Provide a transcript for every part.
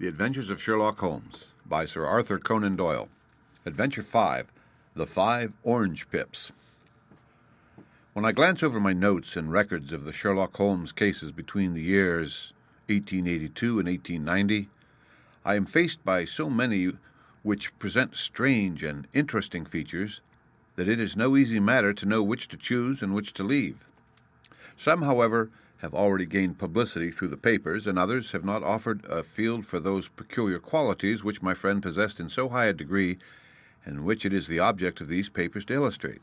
The Adventures of Sherlock Holmes by Sir Arthur Conan Doyle. Adventure 5, The 5 Orange Pips. When I glance over my notes and records of the Sherlock Holmes cases between the years 1882 and 1890, I am faced by so many which present strange and interesting features that it is no easy matter to know which to choose and which to leave. Some, however, have already gained publicity through the papers, and others have not offered a field for those peculiar qualities which my friend possessed in so high a degree, and which it is the object of these papers to illustrate.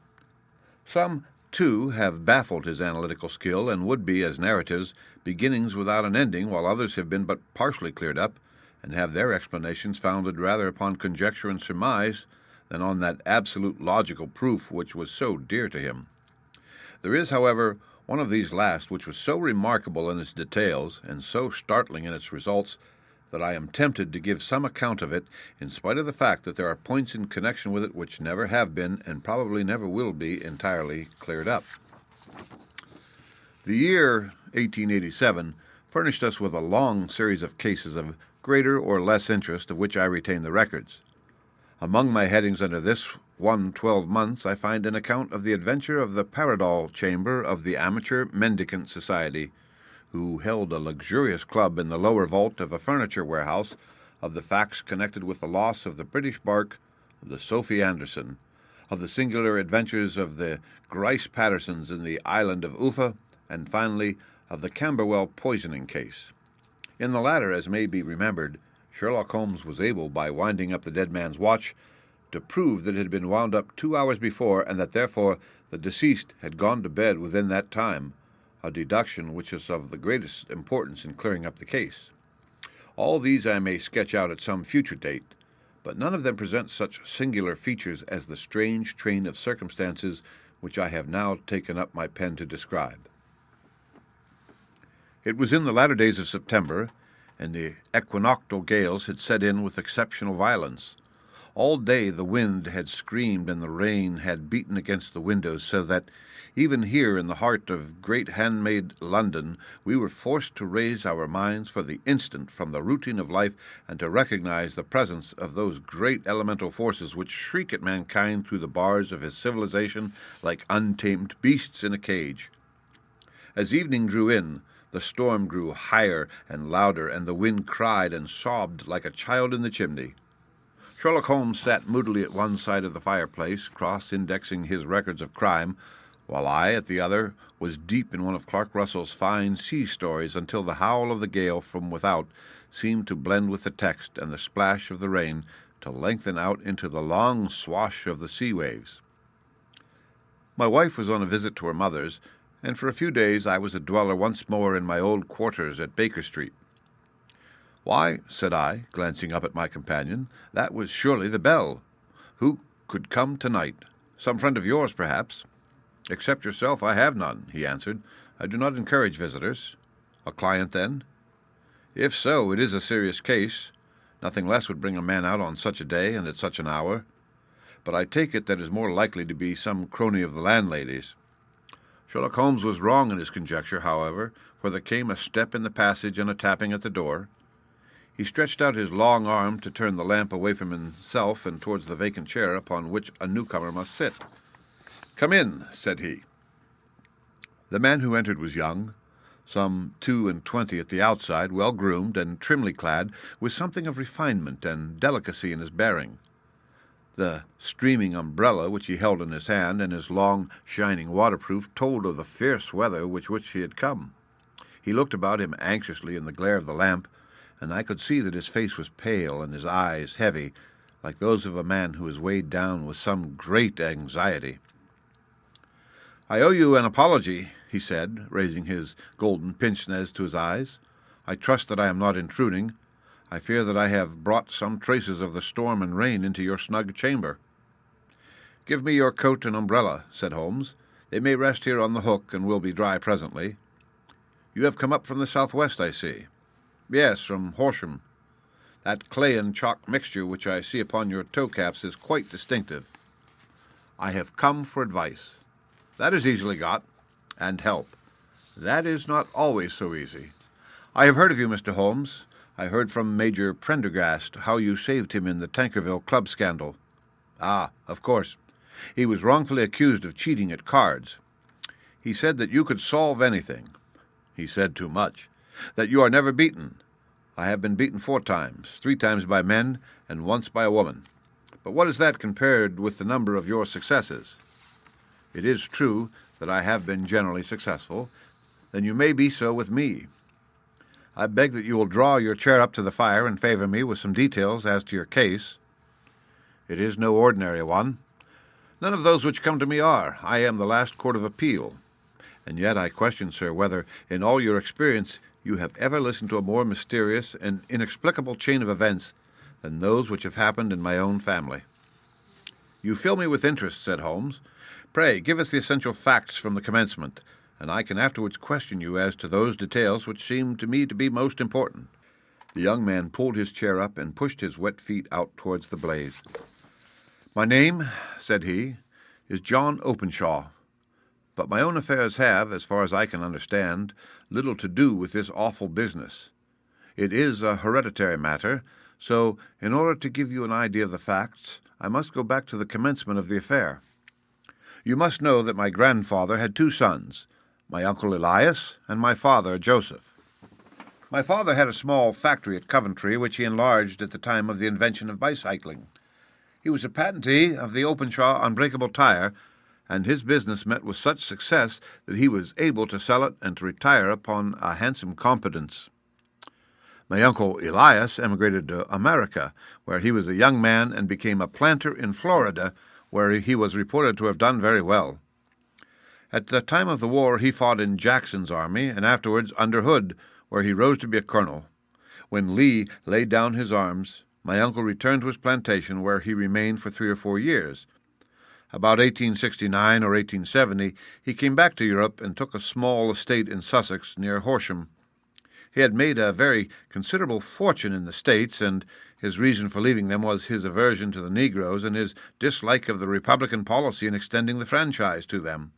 Some, too, have baffled his analytical skill, and would be, as narratives, beginnings without an ending, while others have been but partially cleared up, and have their explanations founded rather upon conjecture and surmise than on that absolute logical proof which was so dear to him. There is, however, one of these last which was so remarkable in its details and so startling in its results that I am tempted to give some account of it, in spite of the fact that there are points in connection with it which never have been and probably never will be entirely cleared up. The year 1887 furnished us with a long series of cases of greater or less interest, of which I retain the records. Among my headings under this 12 months, I find an account of the adventure of the Paradol Chamber of the Amateur Mendicant Society, who held a luxurious club in the lower vault of a furniture warehouse, of the facts connected with the loss of the British bark, the Sophie Anderson, of the singular adventures of the Grice Pattersons in the island of Uffa, and finally of the Camberwell poisoning case. In the latter, as may be remembered, Sherlock Holmes was able, by winding up the dead man's watch, to prove that it had been wound up 2 hours before, and that therefore the deceased had gone to bed within that time, a deduction which is of the greatest importance in clearing up the case. All these I may sketch out at some future date, but none of them present such singular features as the strange train of circumstances which I have now taken up my pen to describe. It was in the latter days of September, and the equinoctial gales had set in with exceptional violence. All day the wind had screamed and the rain had beaten against the windows, so that, even here in the heart of great handmade London, we were forced to raise our minds for the instant from the routine of life and to recognize the presence of those great elemental forces which shriek at mankind through the bars of his civilization like untamed beasts in a cage. As evening drew in, the storm grew higher and louder, and the wind cried and sobbed like a child in the chimney. Sherlock Holmes sat moodily at one side of the fireplace, cross-indexing his records of crime, while I, at the other, was deep in one of Clark Russell's fine sea stories until the howl of the gale from without seemed to blend with the text and the splash of the rain to lengthen out into the long swash of the sea waves. My wife was on a visit to her mother's, and for a few days I was a dweller once more in my old quarters at Baker Street. "Why," said I, glancing up at my companion, "that was surely the bell. Who could come tonight? Some friend of yours, perhaps?" "Except yourself, I have none," he answered. "I do not encourage visitors." "A client, then?" "If so, it is a serious case. Nothing less would bring a man out on such a day and at such an hour. But I take it that is more likely to be some crony of the landlady's." Sherlock Holmes was wrong in his conjecture, however, for there came a step in the passage and a tapping at the door. He stretched out his long arm to turn the lamp away from himself and towards the vacant chair upon which a newcomer must sit. "Come in," said he. The man who entered was young, some 22 at the outside, well-groomed and trimly clad, with something of refinement and delicacy in his bearing. The streaming umbrella which he held in his hand and his long, shining waterproof told of the fierce weather with which he had come. He looked about him anxiously in the glare of the lamp, and I could see that his face was pale and his eyes heavy, like those of a man who is weighed down with some great anxiety. "I owe you an apology," he said, raising his golden pince-nez to his eyes. "I trust that I am not intruding. I fear that I have brought some traces of the storm and rain into your snug chamber." "Give me your coat and umbrella," said Holmes. "They may rest here on the hook, and will be dry presently. You have come up from the southwest, I see." "Yes, from Horsham. That clay and chalk mixture which I see upon your toe-caps is quite distinctive." "I have come for advice." "That is easily got." "And help." "That is not always so easy." "I have heard of you, Mr. Holmes. I heard from Major Prendergast how you saved him in the Tankerville Club scandal. Ah, of course. He was wrongfully accused of cheating at cards. He said that you could solve anything. He said too much. That you are never beaten. I have been beaten 4 times, 3 times by men, and once by a woman. But what is that compared with the number of your successes? It is true that I have been generally successful. Then you may be so with me. I beg that you will draw your chair up to the fire and favor me with some details as to your case. It is no ordinary one. None of those which come to me are. I am the last court of appeal. And yet I question, sir, whether in all your experience you have ever listened to a more mysterious and inexplicable chain of events than those which have happened in my own family. You fill me with interest, said Holmes. Pray, give us the essential facts from the commencement, and I can afterwards question you as to those details which seem to me to be most important. The young man pulled his chair up and pushed his wet feet out towards the blaze. My name, said he, is John Openshaw. But my own affairs have, as far as I can understand, little to do with this awful business. It is a hereditary matter, so in order to give you an idea of the facts, I must go back to the commencement of the affair. You must know that my grandfather had 2 sons, my uncle Elias and my father Joseph. My father had a small factory at Coventry, which he enlarged at the time of the invention of bicycling. He was a patentee of the Openshaw unbreakable tire, and his business met with such success that he was able to sell it and to retire upon a handsome competence. My uncle Elias emigrated to America, where he was a young man and became a planter in Florida, where he was reported to have done very well. At the time of the war he fought in Jackson's army, and afterwards under Hood, where he rose to be a colonel. When Lee laid down his arms, my uncle returned to his plantation, where he remained for 3 or 4 years. About 1869 or 1870, he came back to Europe and took a small estate in Sussex near Horsham. He had made a very considerable fortune in the States, and his reason for leaving them was his aversion to the Negroes and his dislike of the Republican policy in extending the franchise to them.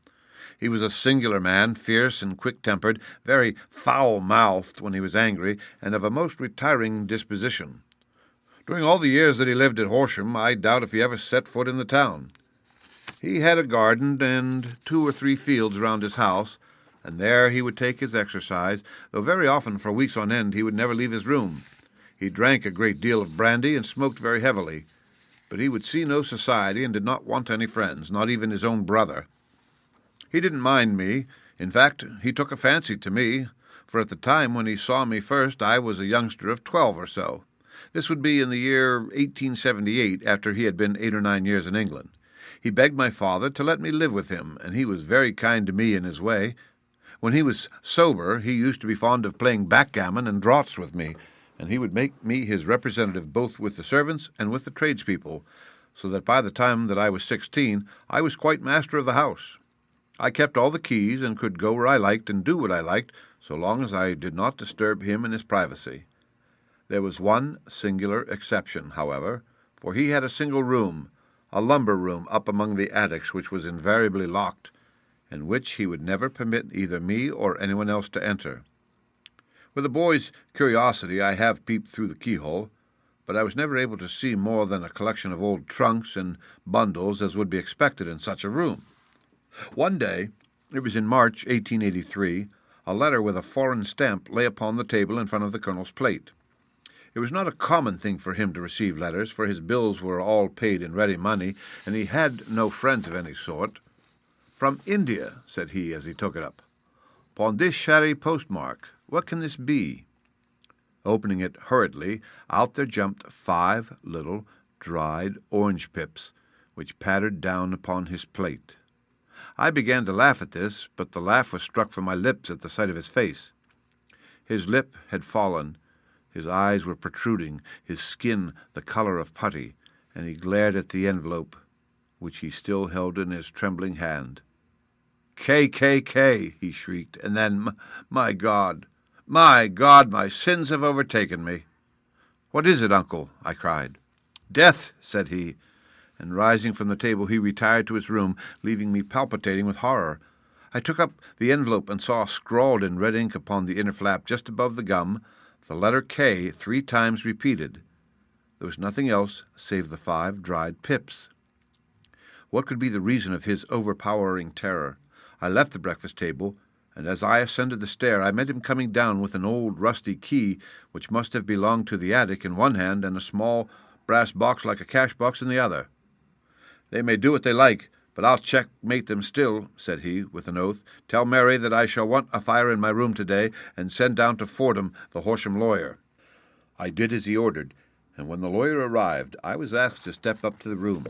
He was a singular man, fierce and quick-tempered, very foul-mouthed when he was angry, and of a most retiring disposition. During all the years that he lived at Horsham, I doubt if he ever set foot in the town. He had a garden and 2 or 3 fields round his house, and there he would take his exercise, though very often for weeks on end he would never leave his room. He drank a great deal of brandy and smoked very heavily, but he would see no society and did not want any friends, not even his own brother. He didn't mind me. In fact, he took a fancy to me, for at the time when he saw me first I was a youngster of 12 or so. This would be in the year 1878, after he had been 8 or 9 years in England. He begged my father to let me live with him, and he was very kind to me in his way. When he was sober, he used to be fond of playing backgammon and draughts with me, and he would make me his representative both with the servants and with the tradespeople, so that by the time that I was 16, I was quite master of the house. I kept all the keys and could go where I liked and do what I liked, so long as I did not disturb him in his privacy. There was one singular exception, however, for he had a single room, a lumber room up among the attics, which was invariably locked, and which he would never permit either me or anyone else to enter. With a boy's curiosity I have peeped through the keyhole, but I was never able to see more than a collection of old trunks and bundles as would be expected in such a room. One day, it was in March 1883, a letter with a foreign stamp lay upon the table in front of the colonel's plate. It was not a common thing for him to receive letters, for his bills were all paid in ready money, and he had no friends of any sort. "From India," said he as he took it up. "Pondicherry postmark. What can this be?" Opening it hurriedly, out there jumped 5 little dried orange pips, which pattered down upon his plate. I began to laugh at this, but the laugh was struck from my lips at the sight of his face. His lip had fallen, his eyes were protruding, his skin the color of putty, and he glared at the envelope, which he still held in his trembling hand. "KKK!" he shrieked, and then, my God, my sins have overtaken me." "What is it, uncle?" I cried. "Death," said he, and rising from the table he retired to his room, leaving me palpitating with horror. I took up the envelope and saw scrawled in red ink upon the inner flap, just above the gum, the letter K 3 times repeated. There was nothing else save the 5 dried pips. What could be the reason of his overpowering terror? I left the breakfast table, and as I ascended the stair I met him coming down with an old rusty key which must have belonged to the attic in one hand and a small brass box like a cash box in the other. "They may do what they like, but I'll checkmate them still," said he, with an oath. "Tell Mary that I shall want a fire in my room today, and send down to Fordham the Horsham lawyer." I did as he ordered, and when the lawyer arrived I was asked to step up to the room.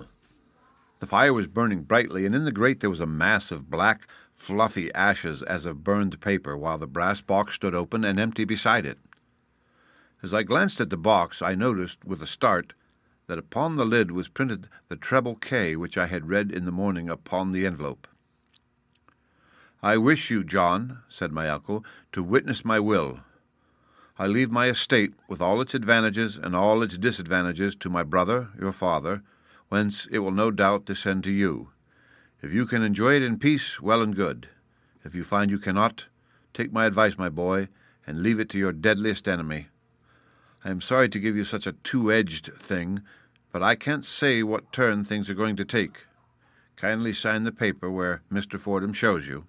The fire was burning brightly, and in the grate there was a mass of black, fluffy ashes as of burned paper, while the brass box stood open and empty beside it. As I glanced at the box, I noticed, with a start, that upon the lid was printed the treble K which I had read in the morning upon the envelope. "I wish you, John," said my uncle, "to witness my will. I leave my estate, with all its advantages and all its disadvantages, to my brother, your father, whence it will no doubt descend to you. If you can enjoy it in peace, well and good. If you find you cannot, take my advice, my boy, and leave it to your deadliest enemy. I am sorry to give you such a two-edged thing, but I can't say what turn things are going to take. Kindly sign the paper where Mr. Fordham shows you."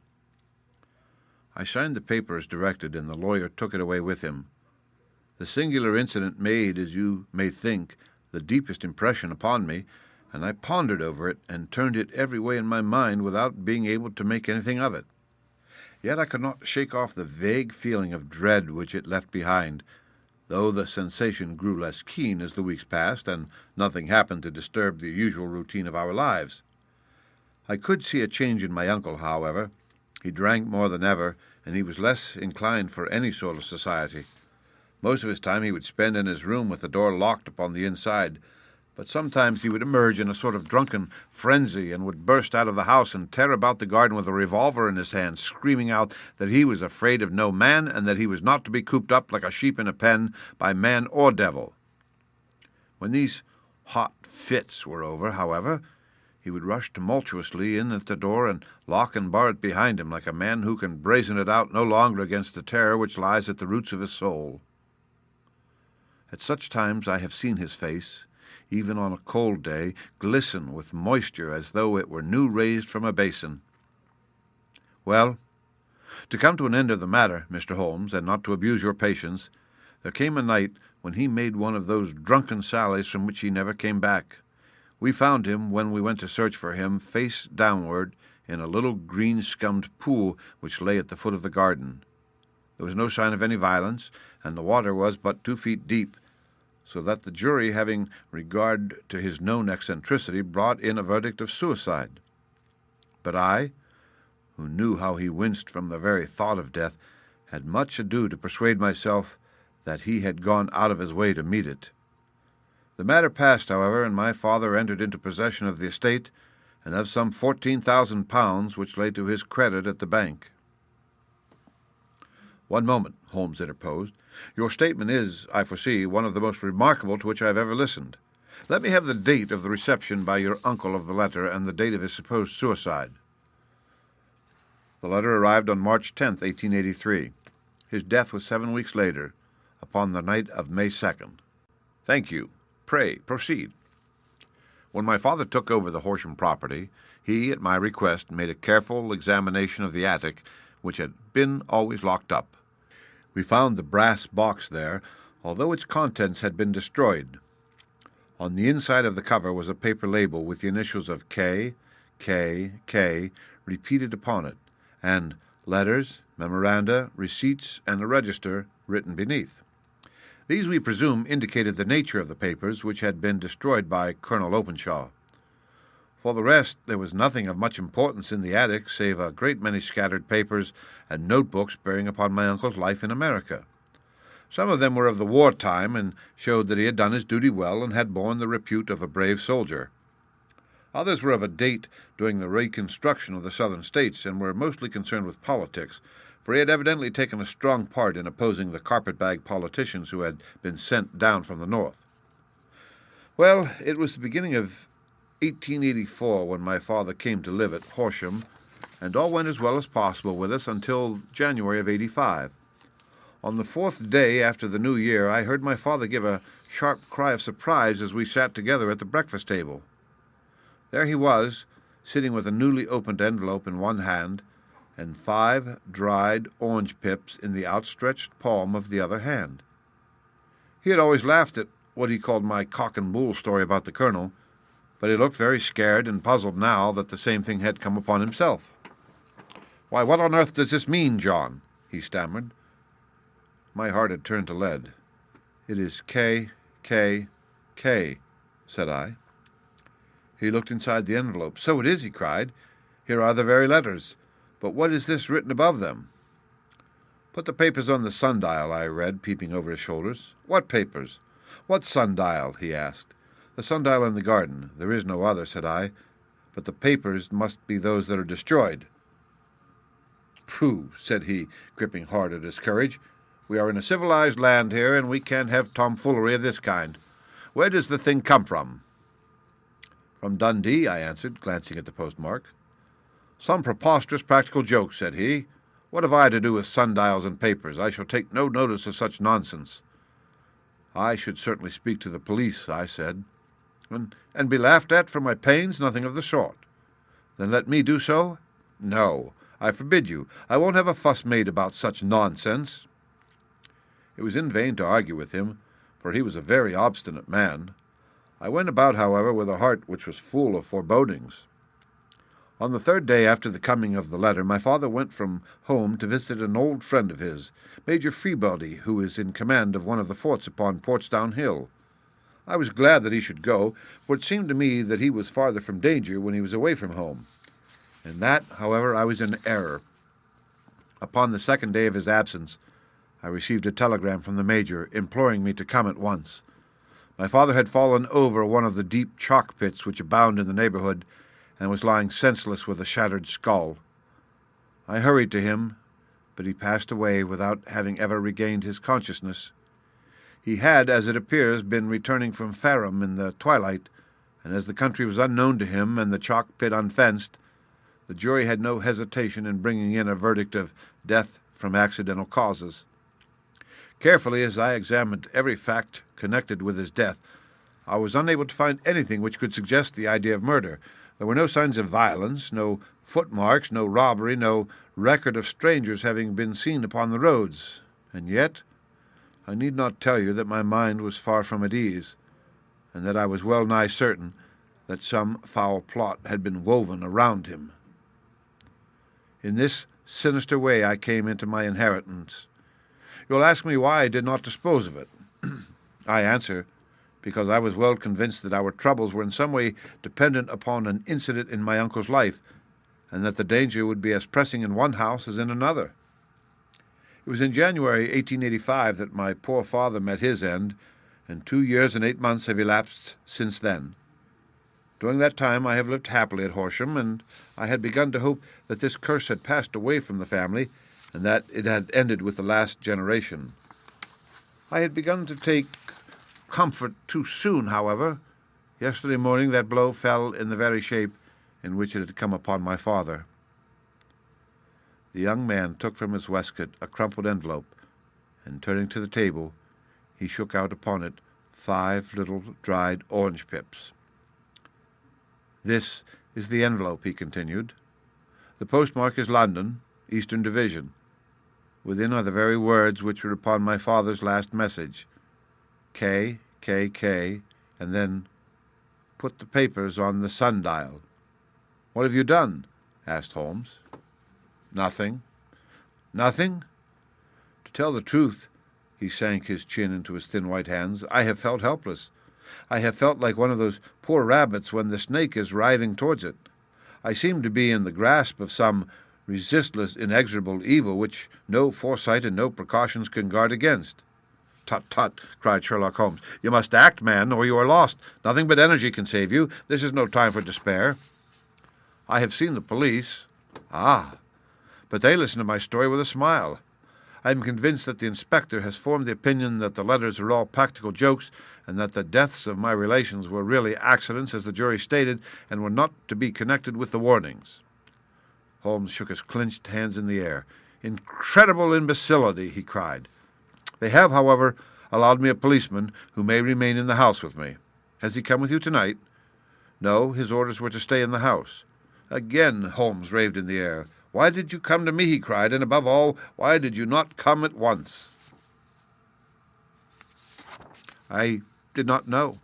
I signed the paper as directed, and the lawyer took it away with him. The singular incident made, as you may think, the deepest impression upon me, and I pondered over it and turned it every way in my mind without being able to make anything of it. Yet I could not shake off the vague feeling of dread which it left behind, though the sensation grew less keen as the weeks passed, and nothing happened to disturb the usual routine of our lives. I could see a change in my uncle, however. He drank more than ever, and he was less inclined for any sort of society. Most of his time he would spend in his room with the door locked upon the inside, but sometimes he would emerge in a sort of drunken frenzy and would burst out of the house and tear about the garden with a revolver in his hand, screaming out that he was afraid of no man and that he was not to be cooped up like a sheep in a pen by man or devil. When these hot fits were over, however, he would rush tumultuously in at the door and lock and bar it behind him like a man who can brazen it out no longer against the terror which lies at the roots of his soul. At such times I have seen his face, even on a cold day, glisten with moisture as though it were new raised from a basin. Well, to come to an end of the matter, Mr. Holmes, and not to abuse your patience, there came a night when he made one of those drunken sallies from which he never came back. We found him, when we went to search for him, face downward in a little green-scummed pool which lay at the foot of the garden. There was no sign of any violence, and the water was but 2 feet deep, so that the jury, having regard to his known eccentricity, brought in a verdict of suicide. But I, who knew how he winced from the very thought of death, had much ado to persuade myself that he had gone out of his way to meet it. The matter passed, however, and my father entered into possession of the estate and of some £14,000 which lay to his credit at the bank. "One moment," Holmes interposed. "Your statement is, I foresee, one of the most remarkable to which I have ever listened. Let me have the date of the reception by your uncle of the letter and the date of his supposed suicide." The letter arrived on March 10th, 1883. His death was 7 weeks later, upon the night of May 2nd. "Thank you. Pray, proceed." When my father took over the Horsham property, he, at my request, made a careful examination of the attic, which had been always locked up. We found the brass box there, although its contents had been destroyed. On the inside of the cover was a paper label with the initials of K, K, K repeated upon it, and letters, memoranda, receipts, and a register written beneath. These, we presume, indicated the nature of the papers which had been destroyed by Colonel Openshaw. For the rest, there was nothing of much importance in the attic, save a great many scattered papers and notebooks bearing upon my uncle's life in America. Some of them were of the war time, and showed that he had done his duty well and had borne the repute of a brave soldier. Others were of a date during the reconstruction of the Southern States, and were mostly concerned with politics, for he had evidently taken a strong part in opposing the carpetbag politicians who had been sent down from the North. Well, it was the beginning of 1884 when my father came to live at Horsham, and all went as well as possible with us until January of '85. On the 4th day after the New Year, I heard my father give a sharp cry of surprise as we sat together at the breakfast table. There he was, sitting with a newly opened envelope in one hand and 5 dried orange pips in the outstretched palm of the other hand. He had always laughed at what he called my cock and bull story about the colonel, but he looked very scared and puzzled now that the same thing had come upon himself. "Why, what on earth does this mean, John?" he stammered. My heart had turned to lead. "It is K, K, K," said I. He looked inside the envelope. "So it is," he cried. "Here are the very letters. But what is this written above them?" "Put the papers on the sundial," I read, peeping over his shoulders. "What papers? What sundial?" he asked. "The sundial in the garden. There is no other," said I. "But the papers must be those that are destroyed." "Pooh," said he, gripping hard at his courage. "We are in a civilized land here, and we can't have tomfoolery of this kind. Where does the thing come from?" "From Dundee," I answered, glancing at the postmark. "Some preposterous practical joke," said he. "What have I to do with sundials and papers? I shall take no notice of such nonsense." "I should certainly speak to the police," I said. And be laughed at for my pains? Nothing of the sort." "Then let me do so?" "No, I forbid you. I won't have a fuss made about such nonsense." It was in vain to argue with him, for he was a very obstinate man. I went about, however, with a heart which was full of forebodings. On the 3rd day after the coming of the letter, my father went from home to visit an old friend of his, Major Freebody, who is in command of one of the forts upon Portsdown Hill. I was glad that he should go, for it seemed to me that he was farther from danger when he was away from home. In that, however, I was in error. Upon the 2nd day of his absence, I received a telegram from the Major, imploring me to come at once. My father had fallen over one of the deep chalk pits which abound in the neighborhood, and was lying senseless with a shattered skull. I hurried to him, but he passed away without having ever regained his consciousness. He had, as it appears, been returning from Fareham in the twilight, and as the country was unknown to him and the chalk pit unfenced, the jury had no hesitation in bringing in a verdict of death from accidental causes. Carefully as I examined every fact connected with his death, I was unable to find anything which could suggest the idea of murder. There were no signs of violence, no footmarks, no robbery, no record of strangers having been seen upon the roads. And yet, I need not tell you that my mind was far from at ease, and that I was well nigh certain that some foul plot had been woven around him. In this sinister way I came into my inheritance. You'll ask me why I did not dispose of it. I answer, because I was well convinced that our troubles were in some way dependent upon an incident in my uncle's life, and that the danger would be as pressing in one house as in another. It was in January 1885 that my poor father met his end, and 2 years and 8 months have elapsed since then. During that time I have lived happily at Horsham, and I had begun to hope that this curse had passed away from the family, and that it had ended with the last generation. I had begun to take comfort too soon, however. Yesterday morning that blow fell in the very shape in which it had come upon my father. The young man took from his waistcoat a crumpled envelope, and turning to the table, he shook out upon it 5 little dried orange pips. "This is the envelope," he continued. "The postmark is London, Eastern Division. Within are the very words which were upon my father's last message. K, K, K, and then put the papers on the sundial." "What have you done?" asked Holmes. "Nothing." "Nothing?" To tell the truth," he sank his chin into his thin white hands, "I have felt helpless. I have felt like one of those poor rabbits when the snake is writhing towards it. I seem to be in the grasp of some resistless, inexorable evil which no foresight and no precautions can guard against." "Tut, tut," cried Sherlock Holmes. "You must act, man, or you are lost. Nothing but energy can save you. This is no time for despair." "I have seen the police." "Ah, but they listen to my story with a smile. I am convinced that the inspector has formed the opinion that the letters are all practical jokes, and that the deaths of my relations were really accidents, as the jury stated, and were not to be connected with the warnings." Holmes shook his clenched hands in the air. "Incredible imbecility!" he cried. They have, however, allowed me a policeman who may remain in the house with me. Has he come with you tonight?" "No, his orders were to stay in the house." Again Holmes raved in the air. "Why did you come to me?" he cried, "and above all, why did you not come at once?" "I did not know.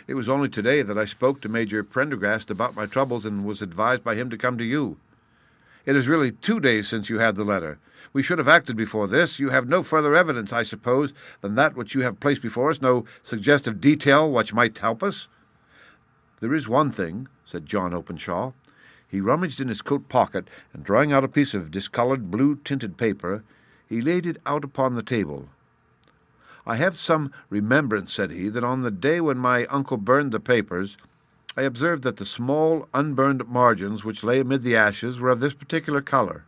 It was only today that I spoke to Major Prendergast about my troubles and was advised by him to come to you. It is really 2 days since you had the letter. We should have acted before this. You have no further evidence, I suppose, than that which you have placed before us, no suggestive detail which might help us?" "There is one thing," said John Openshaw. He rummaged in his coat pocket, and drawing out a piece of discoloured blue-tinted paper, he laid it out upon the table. "I have some remembrance," said he, "that on the day when my uncle burned the papers, I observed that the small, unburned margins which lay amid the ashes were of this particular colour.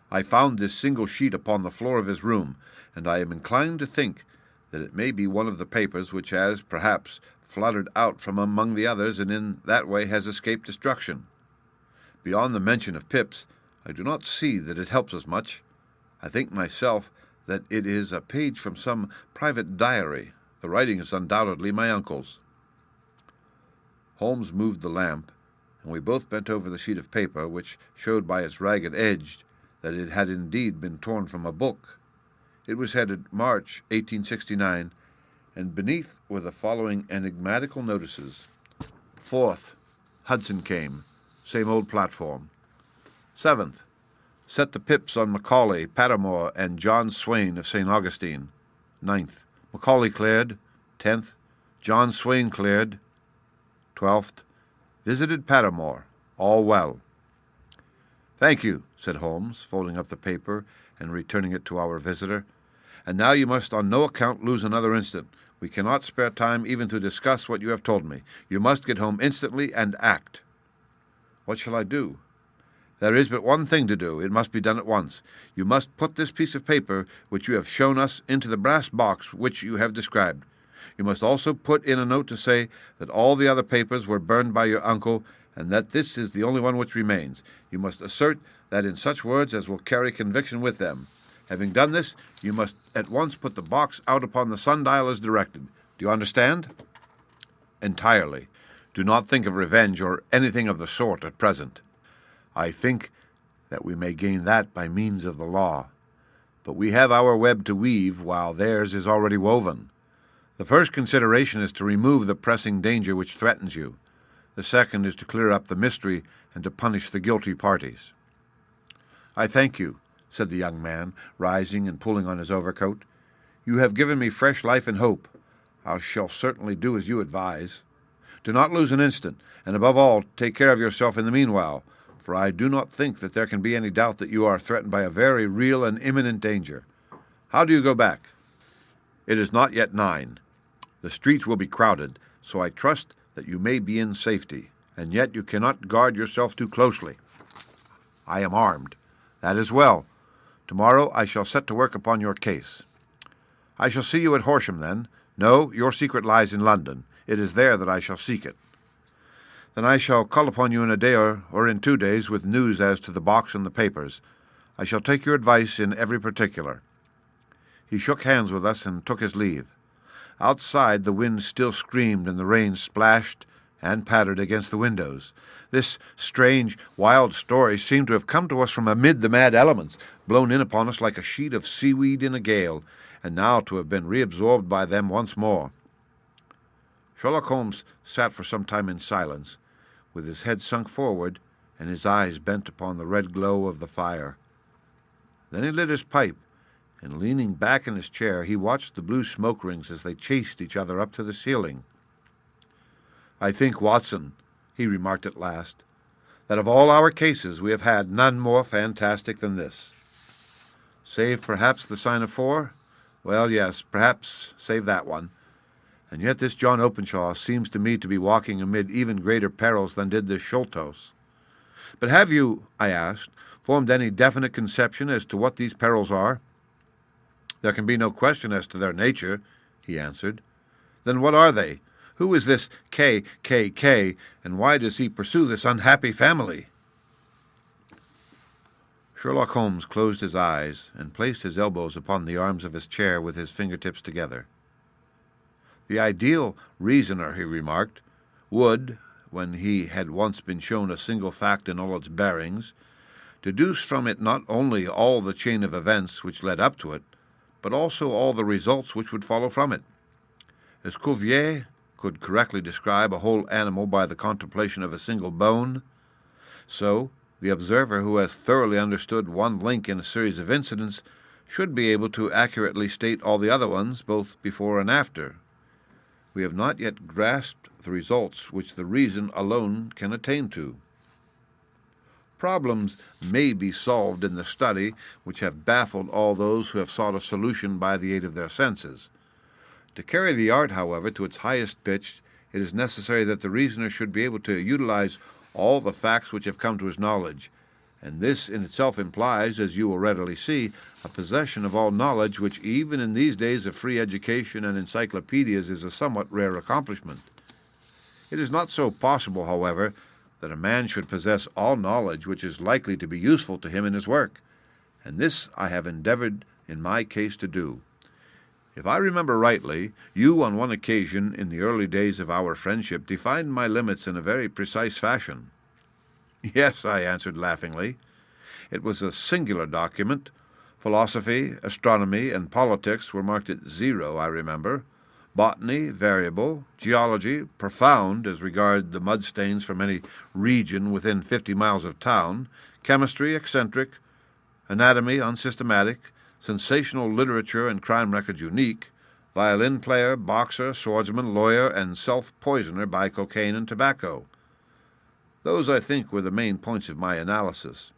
I found this single sheet upon the floor of his room, and I am inclined to think that it may be one of the papers which has, perhaps, fluttered out from among the others, and in that way has escaped destruction. Beyond the mention of Pips, I do not see that it helps us much. I think myself that it is a page from some private diary. The writing is undoubtedly my uncle's." Holmes moved the lamp, and we both bent over the sheet of paper, which showed by its ragged edge that it had indeed been torn from a book. It was headed March 1869, and beneath were the following enigmatical notices: 4th, Hudson came, same old platform. 7th, set the Pips on Macaulay, Patamore, and John Swain of St. Augustine. 9th, Macaulay cleared. 10th, John Swain cleared. 12th, visited Patamore, all well. "Thank you," said Holmes, folding up the paper and returning it to our visitor. "And now you must on no account lose another instant. We cannot spare time even to discuss what you have told me. You must get home instantly and act." "What shall I do?" "There is but one thing to do. It must be done at once. You must put this piece of paper which you have shown us into the brass box which you have described. You must also put in a note to say that all the other papers were burned by your uncle, and that this is the only one which remains. You must assert that in such words as will carry conviction with them. Having done this, you must at once put the box out upon the sundial as directed. Do you understand?" "Entirely. Do not think of revenge or anything of the sort at present. I think that we may gain that by means of the law. But we have our web to weave, while theirs is already woven. The first consideration is to remove the pressing danger which threatens you. The second is to clear up the mystery and to punish the guilty parties." "I thank you," said the young man, rising and pulling on his overcoat. "You have given me fresh life and hope. I shall certainly do as you advise. Do not lose an instant, and above all, take care of yourself in the meanwhile, for I do not think that there can be any doubt that you are threatened by a very real and imminent danger. How do you go back?" "It is not yet 9. The streets will be crowded, so I trust that you may be in safety, and yet you cannot guard yourself too closely." "I am armed." "That is well. Tomorrow I shall set to work upon your case." "I shall see you at Horsham, then." "No, your secret lies in London. It is there that I shall seek it." "Then I shall call upon you in a day or in 2 days with news as to the box and the papers. I shall take your advice in every particular." He shook hands with us and took his leave. Outside the wind still screamed and the rain splashed and pattered against the windows. This strange, wild story seemed to have come to us from amid the mad elements, blown in upon us like a sheet of seaweed in a gale, and now to have been reabsorbed by them once more. Sherlock Holmes sat for some time in silence, with his head sunk forward and his eyes bent upon the red glow of the fire. Then he lit his pipe, and leaning back in his chair, he watched the blue smoke rings as they chased each other up to the ceiling. "I think, Watson," he remarked at last, "that of all our cases we have had none more fantastic than this. Save perhaps the sign of 4? Well, yes, perhaps save that one. And yet this John Openshaw seems to me to be walking amid even greater perils than did this Sholtos. But have you," I asked, "formed any definite conception as to what these perils are?" "There can be no question as to their nature," he answered. "Then what are they? Who is this K, and why does he pursue this unhappy family?" Sherlock Holmes closed his eyes and placed his elbows upon the arms of his chair with his fingertips together. The ideal reasoner, he remarked, would, when he had once been shown a single fact in all its bearings, deduce from it not only all the chain of events which led up to it, but also all the results which would follow from it. As Cuvier could correctly describe a whole animal by the contemplation of a single bone, so the observer who has thoroughly understood one link in a series of incidents should be able to accurately state all the other ones, both before and after. We have not yet grasped the results which the reason alone can attain to. Problems may be solved in the study which have baffled all those who have sought a solution by the aid of their senses. To carry the art, however, to its highest pitch, it is necessary that the reasoner should be able to utilize all the facts which have come to his knowledge, and this in itself implies, as you will readily see, a possession of all knowledge which even in these days of free education and encyclopedias is a somewhat rare accomplishment. It is not so possible, however, that a man should possess all knowledge which is likely to be useful to him in his work, and this I have endeavored in my case to do. If I remember rightly, you on one occasion in the early days of our friendship defined my limits in a very precise fashion. Yes, I answered laughingly. It was a singular document. Philosophy, astronomy, and politics were marked at 0, I remember. Botany, variable. Geology, profound as regard the mud stains from any region within 50 miles of town. Chemistry, eccentric. Anatomy, unsystematic. Sensational literature and crime records unique. Violin player, boxer, swordsman, lawyer, and self-poisoner by cocaine and tobacco. Those, I think, were the main points of my analysis.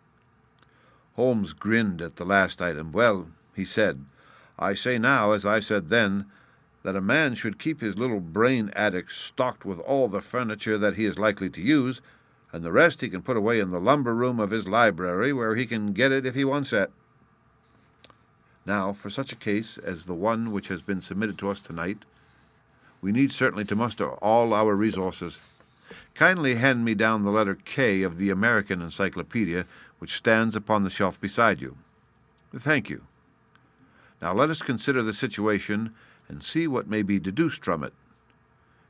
Holmes grinned at the last item. Well, he said, I say now, as I said then, that a man should keep his little brain attic stocked with all the furniture that he is likely to use, and the rest he can put away in the lumber room of his library, where he can get it if he wants it. Now, for such a case as the one which has been submitted to us tonight, we need certainly to muster all our resources. Kindly hand me down the letter K of the American Encyclopedia, which stands upon the shelf beside you. Thank you. Now let us consider the situation and see what may be deduced from it.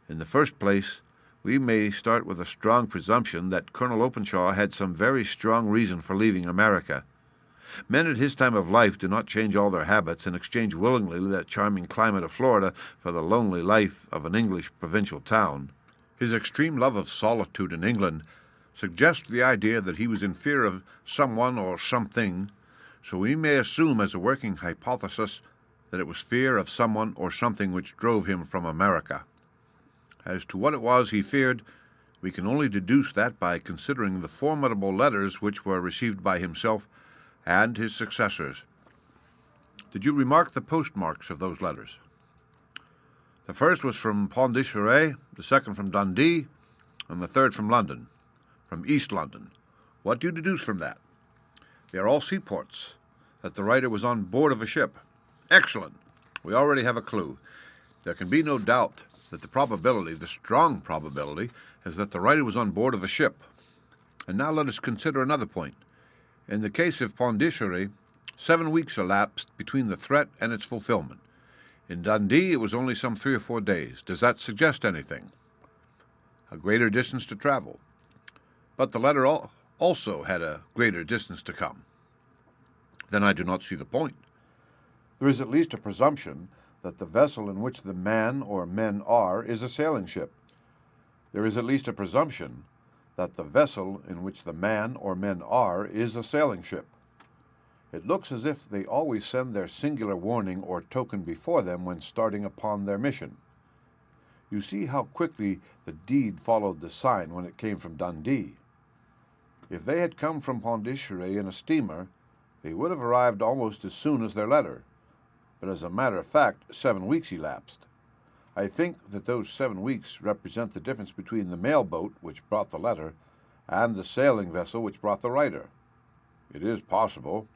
In the first place, we may start with a strong presumption that Colonel Openshaw had some very strong reason for leaving America. Men at his time of life do not change all their habits and exchange willingly that charming climate of Florida for the lonely life of an English provincial town. His extreme love of solitude in England suggests the idea that he was in fear of someone or something, so we may assume as a working hypothesis that it was fear of someone or something which drove him from America. As to what it was he feared, we can only deduce that by considering the formidable letters which were received by himself and his successors. Did you remark the postmarks of those letters? The first was from Pondicherry, the second from Dundee, and the third from London, from East London. What do you deduce from that? They are all seaports, that the writer was on board of a ship. Excellent. We already have a clue. There can be no doubt that the probability, the strong probability, is that the writer was on board of a ship. And now let us consider another point. In the case of Pondicherry, 7 weeks elapsed between the threat and its fulfillment. In Dundee, it was only some 3 or 4 days. Does that suggest anything? A greater distance to travel. But the letter also had a greater distance to come. Then I do not see the point. There is at least a presumption that the vessel in which the man or men are is a sailing ship. There is at least a presumption that the vessel in which the man or men are is a sailing ship. It looks as if they always send their singular warning or token before them when starting upon their mission. You see how quickly the deed followed the sign when it came from Dundee. If they had come from Pondicherry in a steamer, they would have arrived almost as soon as their letter. But as a matter of fact, 7 weeks elapsed. I think that those 7 weeks represent the difference between the mail boat which brought the letter and the sailing vessel which brought the writer. It is possible.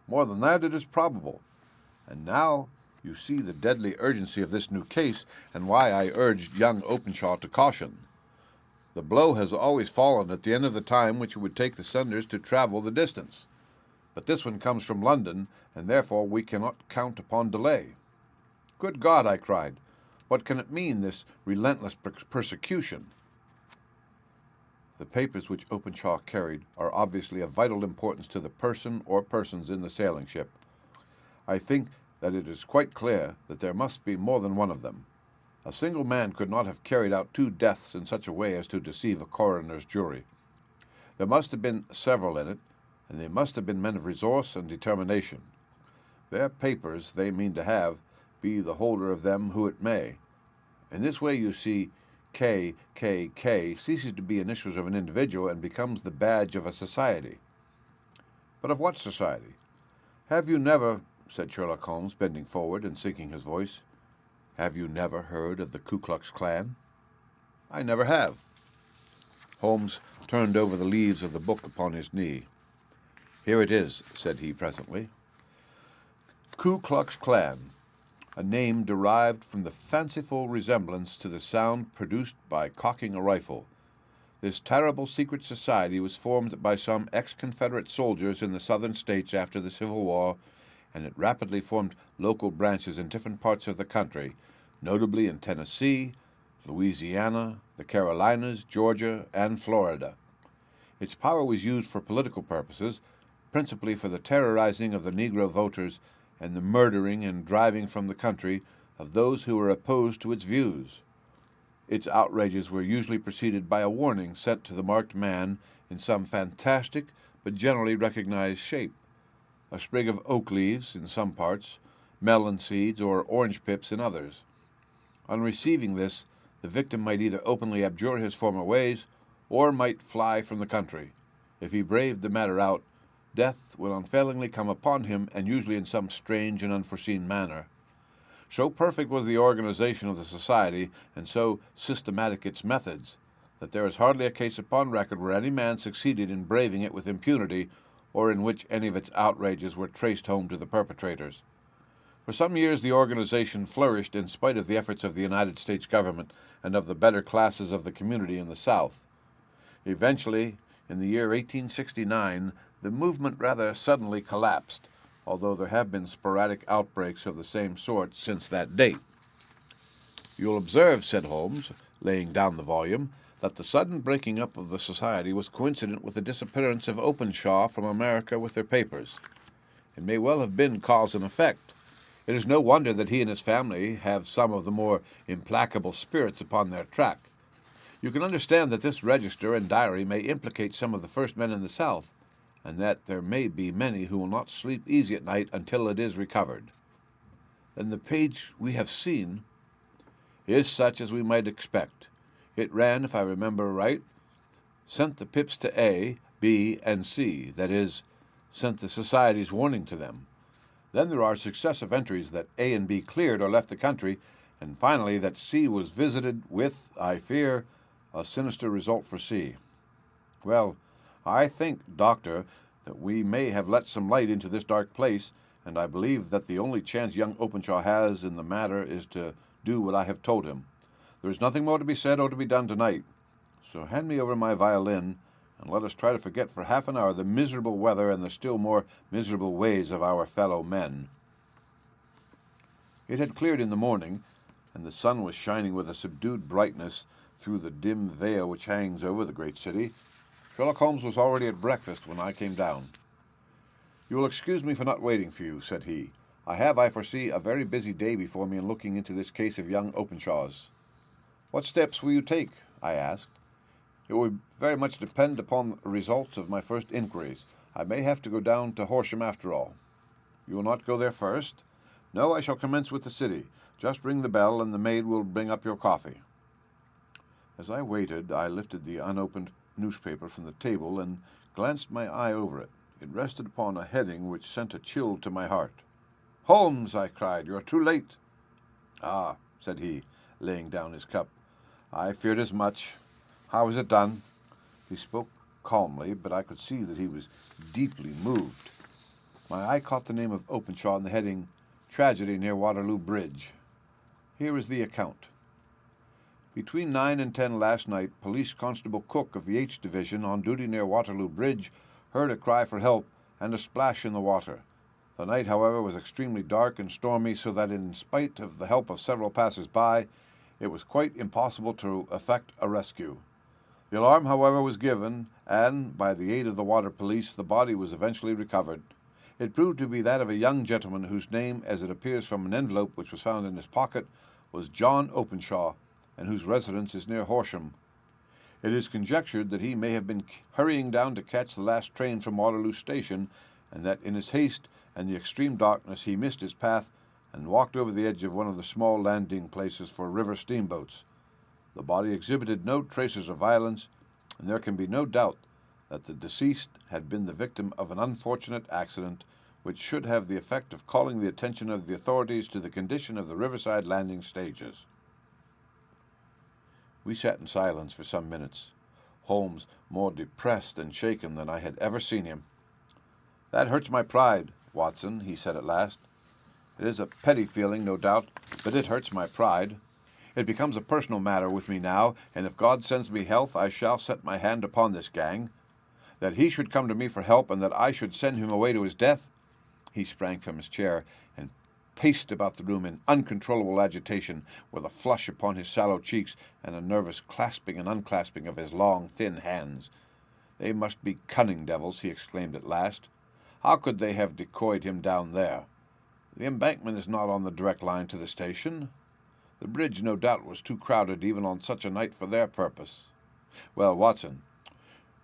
More than that, it is probable. And now you see the deadly urgency of this new case and why I urged young Openshaw to caution. The blow has always fallen at the end of the time which it would take the senders to travel the distance. But this one comes from London, and therefore we cannot count upon delay." "Good God!" I cried. "What can it mean, this relentless persecution?" The papers which Openshaw carried are obviously of vital importance to the person or persons in the sailing ship. I think that it is quite clear that there must be more than one of them. A single man could not have carried out 2 deaths in such a way as to deceive a coroner's jury. There must have been several in it, and they must have been men of resource and determination. Their papers they mean to have, be the holder of them who it may. In this way, you see, KKK ceases to be initials of an individual and becomes the badge of a society. But of what society? "Have you never," said Sherlock Holmes, bending forward and sinking his voice, "have you never heard of the Ku Klux Klan?" "I never have." Holmes turned over the leaves of the book upon his knee. "Here it is," said he presently. Ku Klux Klan, a name derived from the fanciful resemblance to the sound produced by cocking a rifle. This terrible secret society was formed by some ex-Confederate soldiers in the Southern states after the Civil War, and it rapidly formed local branches in different parts of the country, notably in Tennessee, Louisiana, the Carolinas, Georgia, and Florida. Its power was used for political purposes, principally for the terrorizing of the Negro voters and the murdering and driving from the country of those who were opposed to its views. Its outrages were usually preceded by a warning sent to the marked man in some fantastic but generally recognized shape: a sprig of oak leaves in some parts, melon seeds or orange pips in others. On receiving this, the victim might either openly abjure his former ways, or might fly from the country. If he braved the matter out, death will unfailingly come upon him, and usually in some strange and unforeseen manner. So perfect was the organization of the society, and so systematic its methods, that there is hardly a case upon record where any man succeeded in braving it with impunity, or in which any of its outrages were traced home to the perpetrators. For some years the organization flourished in spite of the efforts of the United States government and of the better classes of the community in the South. Eventually, in the year 1869, the movement rather suddenly collapsed, although there have been sporadic outbreaks of the same sort since that date. "You'll observe," said Holmes, laying down the volume, "that the sudden breaking up of the society was coincident with the disappearance of Openshaw from America with their papers. It may well have been cause and effect. It is no wonder that he and his family have some of the more implacable spirits upon their track. You can understand that this register and diary may implicate some of the first men in the South, and that there may be many who will not sleep easy at night until it is recovered." "Then the page we have seen—" "Is such as we might expect. It ran, if I remember right, sent the pips to A, B, and C, that is, sent the society's warning to them. Then there are successive entries that A and B cleared or left the country, and finally that C was visited with, I fear, a sinister result for C. Well, I think, Doctor, that we may have let some light into this dark place, and I believe that the only chance young Openshaw has in the matter is to do what I have told him. There is nothing more to be said or to be done tonight, so hand me over my violin, and let us try to forget for half an hour the miserable weather and the still more miserable ways of our fellow men." It had cleared in the morning, and the sun was shining with a subdued brightness through the dim veil which hangs over the great city. Sherlock Holmes was already at breakfast when I came down. "You will excuse me for not waiting for you," said he. "I have, I foresee, a very busy day before me in looking into this case of young Openshaw's." "What steps will you take?" I asked. "It will very much depend upon the results of my first inquiries. I may have to go down to Horsham after all." "You will not go there first?" "No, I shall commence with the city. Just ring the bell, and the maid will bring up your coffee." As I waited, I lifted the unopened newspaper from the table and glanced my eye over it. It rested upon a heading which sent a chill to my heart. "Holmes!" I cried, "you are too late." "Ah," said he, laying down his cup, "I feared as much. How is it done?" He spoke calmly, but I could see that he was deeply moved. My eye caught the name of Openshaw in the heading, "Tragedy near Waterloo Bridge." Here is the account. "Between 9 and 10 last night, Police Constable Cook of the H Division, on duty near Waterloo Bridge, heard a cry for help and a splash in the water. The night, however, was extremely dark and stormy, so that in spite of the help of several passers-by, it was quite impossible to effect a rescue. The alarm, however, was given, and, by the aid of the water police, the body was eventually recovered. It proved to be that of a young gentleman whose name, as it appears from an envelope which was found in his pocket, was John Openshaw, and whose residence is near Horsham. It is conjectured that he may have been hurrying down to catch the last train from Waterloo station, and that in his haste and the extreme darkness he missed his path and walked over the edge of one of the small landing places for river steamboats. The body exhibited no traces of violence, and there can be no doubt that the deceased had been the victim of an unfortunate accident which should have the effect of calling the attention of the authorities to the condition of the riverside landing stages. We sat in silence for some minutes, Holmes more depressed and shaken than I had ever seen him. "That hurts my pride, Watson," he said at last. "It is a petty feeling, no doubt, but it hurts my pride. It becomes a personal matter with me now, and if God sends me health, I shall set my hand upon this gang. That he should come to me for help, and that I should send him away to his death." He sprang from his chair and paced about the room in uncontrollable agitation, with a flush upon his sallow cheeks and a nervous clasping and unclasping of his long, thin hands. "They must be cunning devils," he exclaimed at last. "How could they have decoyed him down there? The embankment is not on the direct line to the station. The bridge, no doubt, was too crowded even on such a night for their purpose. Well, Watson,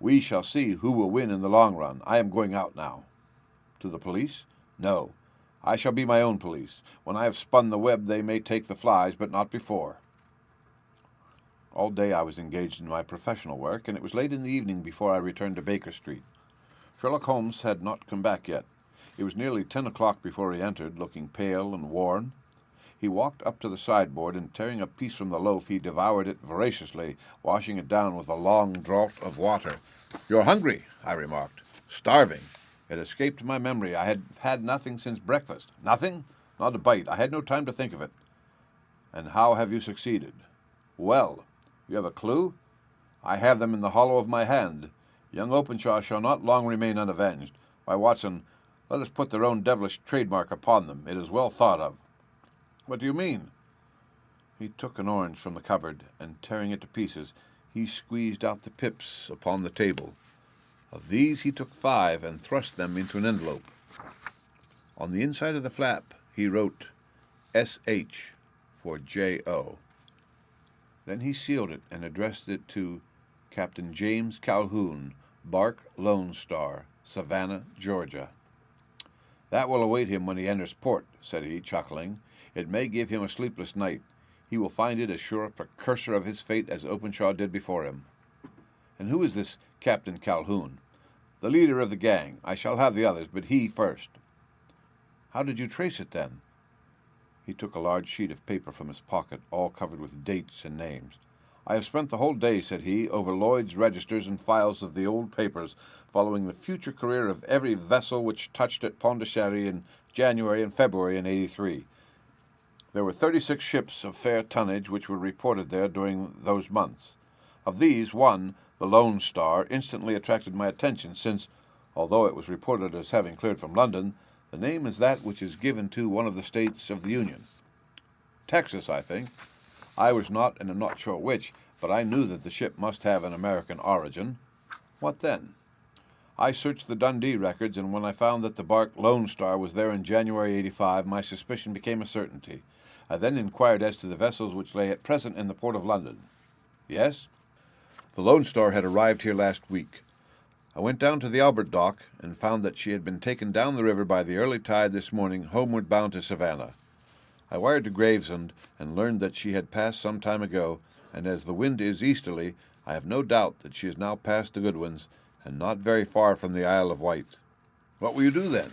we shall see who will win in the long run. I am going out now." "To the police?" "No. I shall be my own police. When I have spun the web they may take the flies, but not before." All day I was engaged in my professional work, and it was late in the evening before I returned to Baker Street. Sherlock Holmes had not come back yet. It was nearly 10 o'clock before he entered, looking pale and worn. He walked up to the sideboard, and tearing a piece from the loaf, he devoured it voraciously, washing it down with a long draught of water. "You're hungry," I remarked. "Starving." It escaped my memory. I had had nothing since breakfast. "Nothing?" "Not a bite. I had no time to think of it." "And how have you succeeded?" "Well. You have a clue?" "I have them in the hollow of my hand. Young Openshaw shall not long remain unavenged. Why, Watson, let us put their own devilish trademark upon them. It is well thought of." "What do you mean?" He took an orange from the cupboard, and tearing it to pieces, he squeezed out the pips upon the table. Of these he took 5 and thrust them into an envelope. On the inside of the flap he wrote S.H. for J.O. Then he sealed it and addressed it to Captain James Calhoun, bark Lone Star, Savannah, Georgia. "That will await him when he enters port," said he, chuckling. "It may give him a sleepless night. He will find it as sure a precursor of his fate as Openshaw did before him." "And who is this Captain Calhoun?" "The leader of the gang. I shall have the others, but he first." "How did you trace it, then?" He took a large sheet of paper from his pocket, all covered with dates and names. "I have spent the whole day," said he, "over Lloyd's registers and files of the old papers, following the future career of every vessel which touched at Pondicherry in January and February in '83. There were 36 ships of fair tonnage which were reported there during those months. Of these, one, the Lone Star, instantly attracted my attention, since, although it was reported as having cleared from London, the name is that which is given to one of the states of the Union. Texas, I think. I was not, and am not sure which, but I knew that the ship must have an American origin. What then? I searched the Dundee records, and when I found that the bark Lone Star was there in January '85, my suspicion became a certainty. I then inquired as to the vessels which lay at present in the port of London." "Yes?" "The Lone Star had arrived here last week. I went down to the Albert dock and found that she had been taken down the river by the early tide this morning, homeward bound to Savannah. I wired to Gravesend and learned that she had passed some time ago, and as the wind is easterly, I have no doubt that she is now past the Goodwins, and not very far from the Isle of Wight." "What will you do, then?"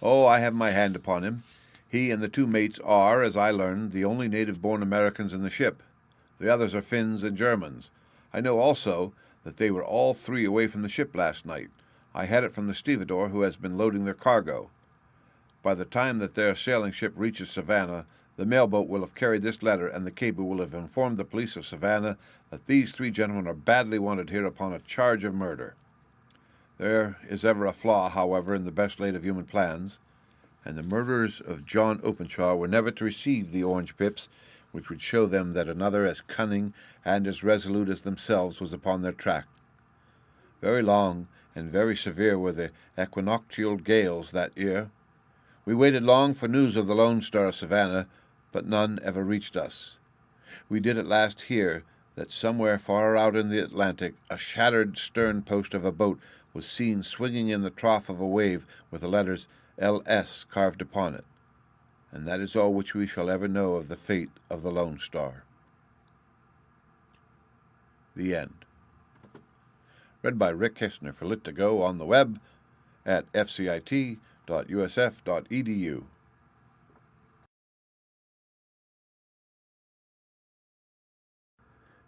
"Oh, I have my hand upon him. He and the 2 mates are, as I learned, the only native-born Americans in the ship. The others are Finns and Germans. I know also that they were all 3 away from the ship last night. I had it from the stevedore who has been loading their cargo. By the time that their sailing ship reaches Savannah, the mailboat will have carried this letter, and the cable will have informed the police of Savannah that these 3 gentlemen are badly wanted here upon a charge of murder. There is ever a flaw, however, in the best laid of human plans, and the murderers of John Openshaw were never to receive the orange pips, which would show them that another as cunning and as resolute as themselves was upon their track. Very long and very severe were the equinoctial gales that year. We waited long for news of the Lone Star of Savannah, but none ever reached us. We did at last hear that somewhere far out in the Atlantic a shattered stern post of a boat was seen swinging in the trough of a wave with the letters L.S. carved upon it. And that is all which we shall ever know of the fate of the Lone Star. The end. Read by Rick Kistner for Lit2Go on the web at fcit.usf.edu.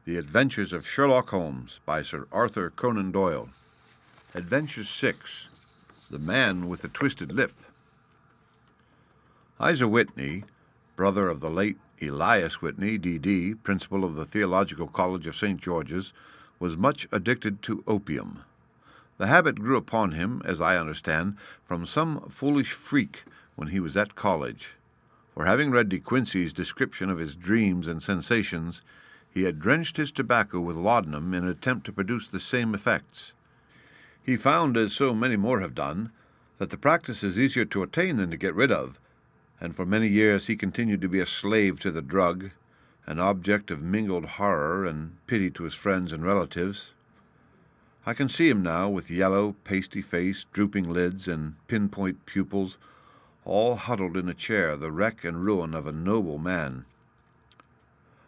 The Adventures of Sherlock Holmes by Sir Arthur Conan Doyle. Adventure 6. The Man with the Twisted Lip. Isa Whitney, brother of the late Elias Whitney, D.D., principal of the Theological College of St. George's, was much addicted to opium. The habit grew upon him, as I understand, from some foolish freak when he was at college, for having read De Quincey's description of his dreams and sensations, he had drenched his tobacco with laudanum in an attempt to produce the same effects. He found, as so many more have done, that the practice is easier to attain than to get rid of, and for many years he continued to be a slave to the drug, an object of mingled horror and pity to his friends and relatives. I can see him now, with yellow, pasty face, drooping lids, and pinpoint pupils, all huddled in a chair, the wreck and ruin of a noble man.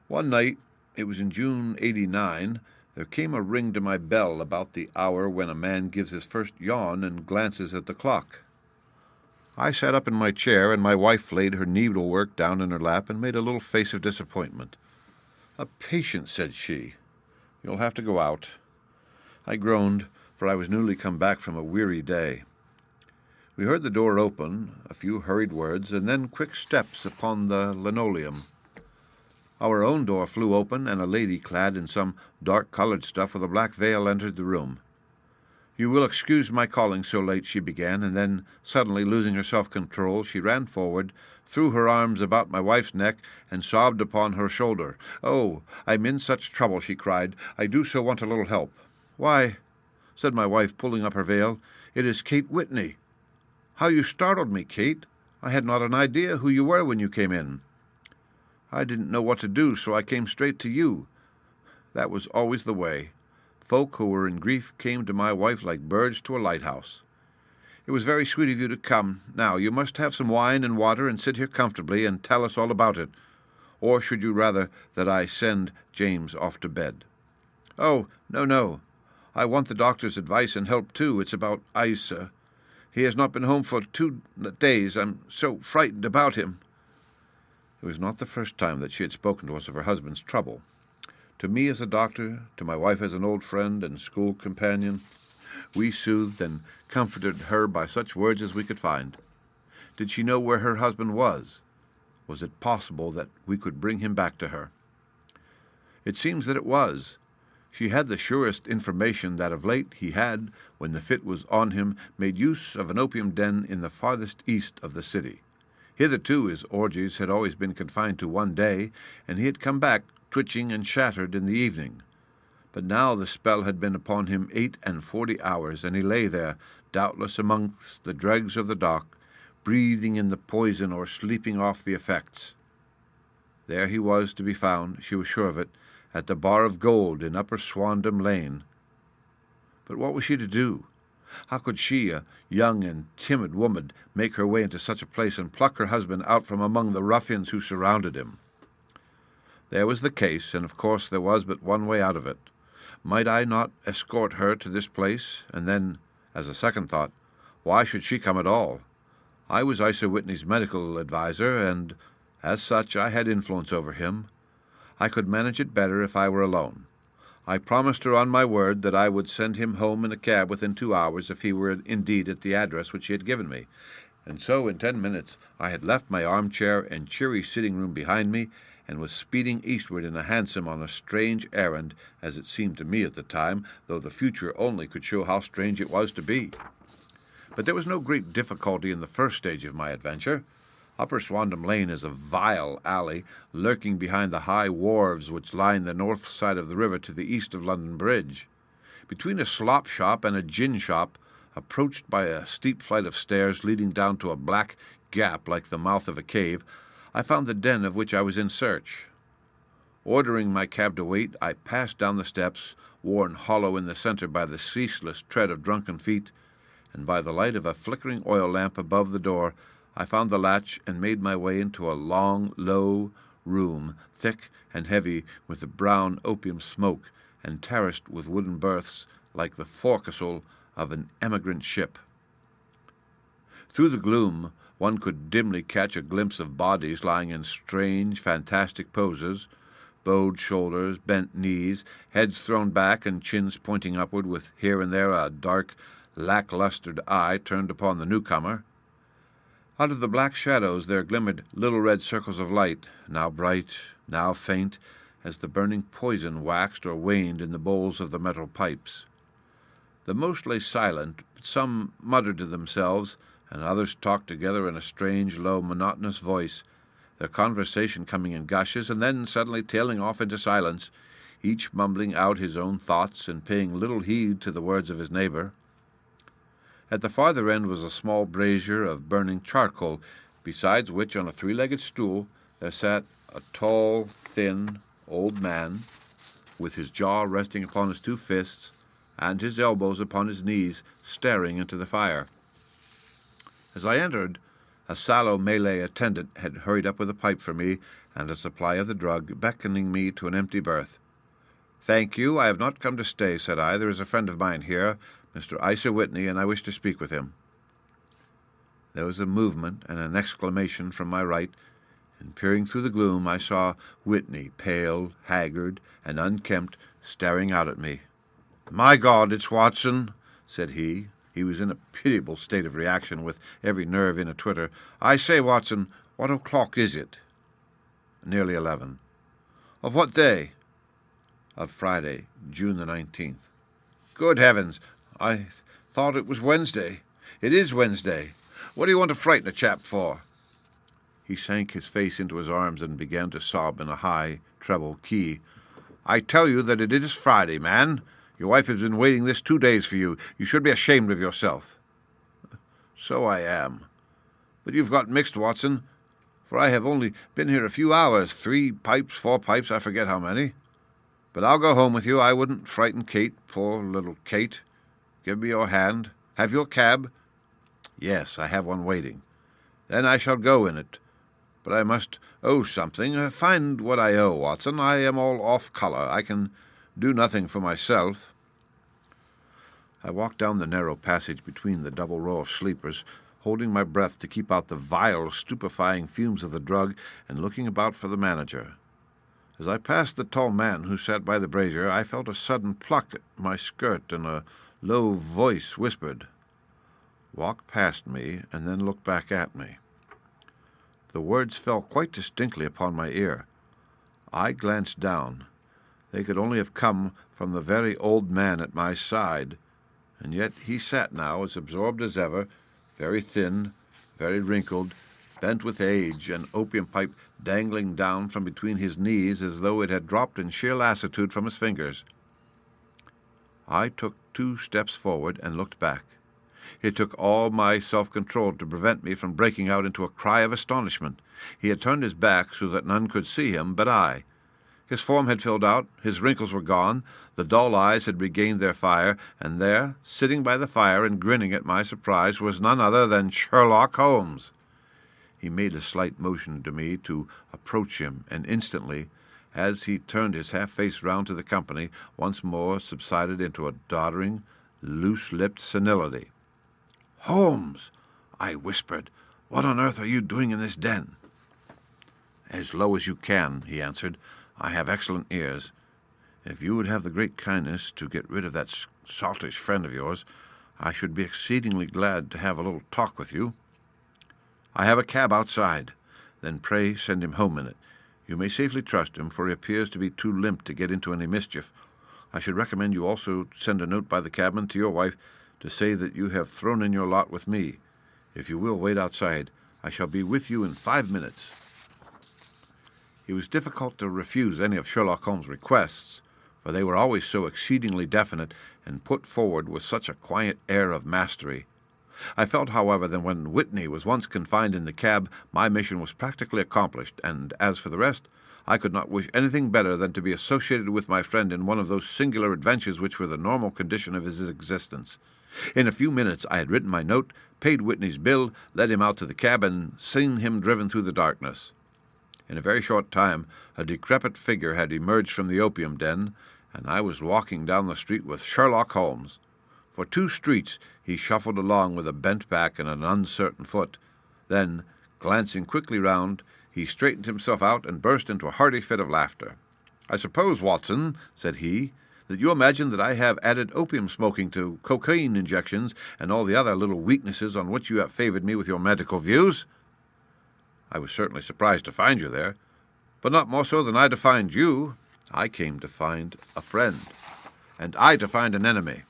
One night, it was in June '89, there came a ring to my bell about the hour when a man gives his first yawn and glances at the clock. I sat up in my chair, and my wife laid her needlework down in her lap and made a little face of disappointment. "A patient," said she. "You'll have to go out." I groaned, for I was newly come back from a weary day. We heard the door open, a few hurried words, and then quick steps upon the linoleum. Our own door flew open, and a lady clad in some dark-colored stuff with a black veil entered the room. "You will excuse my calling so late," she began, and then, suddenly losing her self-control, she ran forward, threw her arms about my wife's neck, and sobbed upon her shoulder. "Oh, I'm in such trouble," she cried. "I do so want a little help." "Why," said my wife, pulling up her veil, "it is Kate Whitney." "How you startled me, Kate! I had not an idea who you were when you came in." "I didn't know what to do, so I came straight to you." That was always the way. Folk who were in grief came to my wife like birds to a lighthouse. "It was very sweet of you to come. Now, you must have some wine and water and sit here comfortably and tell us all about it. Or should you rather that I send James off to bed?" "Oh, no. I want the doctor's advice and help, too. It's about Isa. He has not been home for 2 days. I'm so frightened about him." It was not the first time that she had spoken to us of her husband's trouble. To me as a doctor, to my wife as an old friend and school companion, we soothed and comforted her by such words as we could find. Did she know where her husband was? Was it possible that we could bring him back to her? It seems that it was. She had the surest information that of late he had, when the fit was on him, made use of an opium den in the farthest east of the city. Hitherto his orgies had always been confined to one day, and he had come back twitching and shattered in the evening. But now the spell had been upon him 48 hours, and he lay there, doubtless amongst the dregs of the dock, breathing in the poison or sleeping off the effects. There he was to be found, she was sure of it, at the Bar of Gold in Upper Swandam Lane. But what was she to do? How could she, a young and timid woman, make her way into such a place and pluck her husband out from among the ruffians who surrounded him? There was the case, and of course there was but one way out of it. Might I not escort her to this place? And then, as a second thought, why should she come at all? I was Isa Whitney's medical adviser, and, as such, I had influence over him. I could manage it better if I were alone. I promised her on my word that I would send him home in a cab within 2 hours if he were indeed at the address which he had given me. And so in 10 minutes I had left my armchair and cheery sitting-room behind me, and was speeding eastward in a hansom on a strange errand, as it seemed to me at the time, though the future only could show how strange it was to be. But there was no great difficulty in the first stage of my adventure. Upper Swandam Lane is a vile alley, lurking behind the high wharves which line the north side of the river to the east of London Bridge. Between a slop shop and a gin shop, approached by a steep flight of stairs leading down to a black gap like the mouth of a cave, I found the den of which I was in search. Ordering my cab to wait, I passed down the steps, worn hollow in the centre by the ceaseless tread of drunken feet, and by the light of a flickering oil lamp above the door, I found the latch and made my way into a long, low room, thick and heavy with the brown opium smoke, and terraced with wooden berths like the forecastle of an emigrant ship. Through the gloom one could dimly catch a glimpse of bodies lying in strange, fantastic poses, bowed shoulders, bent knees, heads thrown back and chins pointing upward, with here and there a dark, lack-lustered eye turned upon the newcomer. Out of the black shadows there glimmered little red circles of light, now bright, now faint, as the burning poison waxed or waned in the bowls of the metal pipes. The most lay silent, but some muttered to themselves, and others talked together in a strange, low, monotonous voice, their conversation coming in gushes, and then suddenly tailing off into silence, each mumbling out his own thoughts and paying little heed to the words of his neighbour. At the farther end was a small brazier of burning charcoal, besides which, on a three-legged stool, there sat a tall, thin, old man, with his jaw resting upon his two fists, and his elbows upon his knees, staring into the fire. As I entered, a sallow Malay attendant had hurried up with a pipe for me and a supply of the drug, beckoning me to an empty berth. "Thank you, I have not come to stay," said I. "There is a friend of mine here, Mr. Isa Whitney, and I wish to speak with him." There was a movement and an exclamation from my right, and peering through the gloom I saw Whitney, pale, haggard, and unkempt, staring out at me. "My God, it's Watson," said he. He was in a pitiable state of reaction, with every nerve in a twitter. "I say, Watson, what o'clock is it?" "Nearly 11. "Of what day?" "Of Friday, June the 19th. "Good heavens! I thought it was Wednesday." "It is Wednesday. What do you want to frighten a chap for?" He sank his face into his arms and began to sob in a high, treble key. "I tell you that it is Friday, man. Your wife has been waiting this 2 days for you. You should be ashamed of yourself." "So I am. But you've got mixed, Watson, for I have only been here a few hours, 3 pipes, 4 pipes, I forget how many. But I'll go home with you. I wouldn't frighten Kate, poor little Kate. Give me your hand. Have your cab?" "Yes, I have one waiting." "Then I shall go in it. But I must owe something. Find what I owe, Watson. I am all off colour. I can do nothing for myself." I walked down the narrow passage between the double row of sleepers, holding my breath to keep out the vile, stupefying fumes of the drug, and looking about for the manager. As I passed the tall man who sat by the brazier, I felt a sudden pluck at my skirt, and a low voice whispered, "Walk past me, and then look back at me." The words fell quite distinctly upon my ear. I glanced down. They could only have come from the very old man at my side, and yet he sat now as absorbed as ever, very thin, very wrinkled, bent with age, an opium pipe dangling down from between his knees as though it had dropped in sheer lassitude from his fingers. I took 2 steps forward and looked back. It took all my self-control to prevent me from breaking out into a cry of astonishment. He had turned his back so that none could see him but I. His form had filled out, his wrinkles were gone, the dull eyes had regained their fire, and there, sitting by the fire and grinning at my surprise, was none other than Sherlock Holmes. He made a slight motion to me to approach him, and instantly, as he turned his half-face round to the company, once more subsided into a doddering, loose-lipped senility. "Holmes," I whispered, "what on earth are you doing in this den?" "As low as you can," he answered. "I have excellent ears. If you would have the great kindness to get rid of that saltish friend of yours, I should be exceedingly glad to have a little talk with you." "I have a cab outside." "Then pray send him home in it. You may safely trust him, for he appears to be too limp to get into any mischief. I should recommend you also send a note by the cabman to your wife to say that you have thrown in your lot with me. If you will wait outside, I shall be with you in 5 minutes." It was difficult to refuse any of Sherlock Holmes' requests, for they were always so exceedingly definite and put forward with such a quiet air of mastery. I felt, however, that when Whitney was once confined in the cab, my mission was practically accomplished, and as for the rest, I could not wish anything better than to be associated with my friend in one of those singular adventures which were the normal condition of his existence. In a few minutes I had written my note, paid Whitney's bill, led him out to the cab, and seen him driven through the darkness. In a very short time a decrepit figure had emerged from the opium den, and I was walking down the street with Sherlock Holmes. For 2 streets he shuffled along with a bent back and an uncertain foot. Then, glancing quickly round, he straightened himself out and burst into a hearty fit of laughter. "I suppose, Watson," said he, "that you imagine that I have added opium smoking to cocaine injections and all the other little weaknesses on which you have favored me with your medical views. I was certainly surprised to find you there, but not more so than I to find you. I came to find a friend, and I to find an enemy."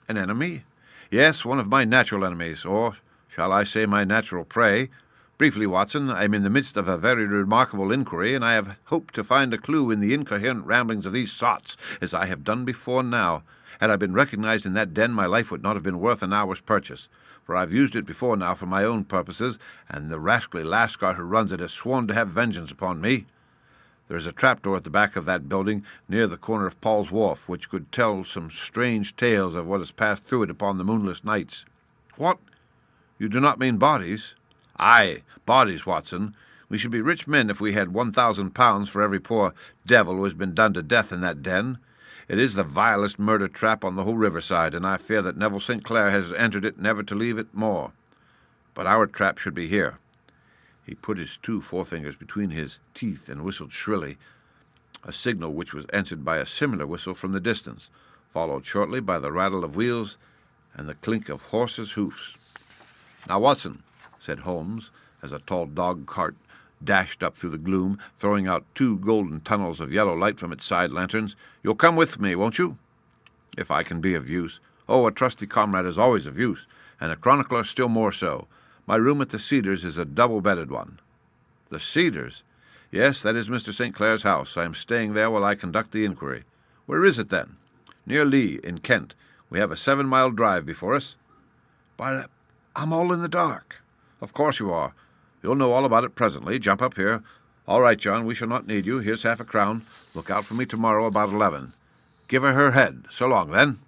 "An enemy?" "Yes, one of my natural enemies, or shall I say my natural prey. Briefly, Watson, I am in the midst of a very remarkable inquiry, and I have hoped to find a clue in the incoherent ramblings of these sots, as I have done before now. Had I been recognized in that den, my life would not have been worth an hour's purchase, for I have used it before now for my own purposes, and the rascally Lascar who runs it has sworn to have vengeance upon me. There is a trapdoor at the back of that building, near the corner of Paul's Wharf, which could tell some strange tales of what has passed through it upon the moonless nights." "What? You do not mean bodies?" "Aye, bodies, Watson. We should be rich men if we had £1,000 for every poor devil who has been done to death in that den. It is the vilest murder trap on the whole riverside, and I fear that Neville St. Clair has entered it never to leave it more. But our trap should be here." He put his 2 forefingers between his teeth and whistled shrilly, a signal which was answered by a similar whistle from the distance, followed shortly by the rattle of wheels and the clink of horses' hoofs. "Now, Watson," said Holmes, as a tall dog-cart dashed up through the gloom, throwing out 2 golden tunnels of yellow light from its side lanterns, "you'll come with me, won't you?" "If I can be of use." "Oh, a trusty comrade is always of use, and a chronicler still more so. My room at the Cedars is a double-bedded one." "The Cedars?" "Yes, that is Mr. St. Clair's house. I am staying there while I conduct the inquiry." "Where is it, then?" "Near Lee, in Kent. We have a 7-mile drive before us." "But I'm all in the dark." "Of course you are. You'll know all about it presently. Jump up here." "All right, John, we shall not need you. Here's half a crown. Look out for me tomorrow about 11. Give her head. So long, then."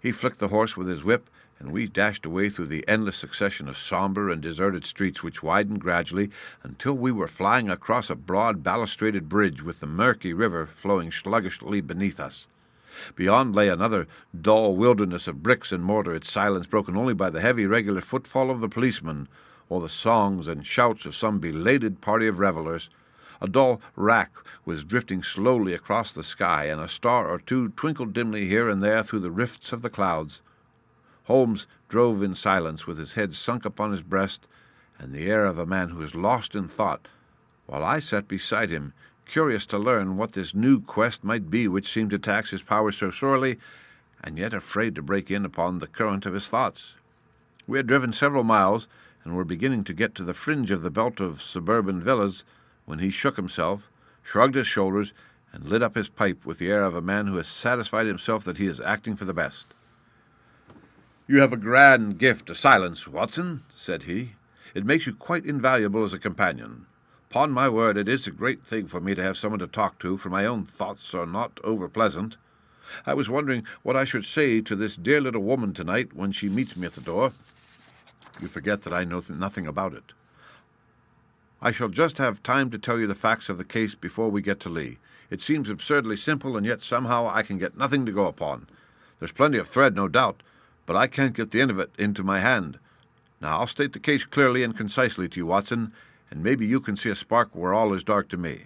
He flicked the horse with his whip, and we dashed away through the endless succession of sombre and deserted streets which widened gradually until we were flying across a broad balustraded bridge with the murky river flowing sluggishly beneath us. Beyond lay another dull wilderness of bricks and mortar, its silence broken only by the heavy regular footfall of the policeman, or the songs and shouts of some belated party of revellers. A dull wrack was drifting slowly across the sky, and a star or 2 twinkled dimly here and there through the rifts of the clouds. Holmes drove in silence, with his head sunk upon his breast, and the air of a man who is lost in thought, while I sat beside him, curious to learn what this new quest might be which seemed to tax his powers so sorely, and yet afraid to break in upon the current of his thoughts. We had driven several miles, and were beginning to get to the fringe of the belt of suburban villas, when he shook himself, shrugged his shoulders, and lit up his pipe with the air of a man who has satisfied himself that he is acting for the best. "You have a grand gift of silence, Watson," said he. "It makes you quite invaluable as a companion. Upon my word, it is a great thing for me to have someone to talk to, for my own thoughts are not over-pleasant. I was wondering what I should say to this dear little woman tonight when she meets me at the door." "You forget that I know nothing about it." "I shall just have time to tell you the facts of the case before we get to Lee. It seems absurdly simple, and yet somehow I can get nothing to go upon. There's plenty of thread, no doubt, but I can't get the end of it into my hand. Now, I'll state the case clearly and concisely to you, Watson, and maybe you can see a spark where all is dark to me."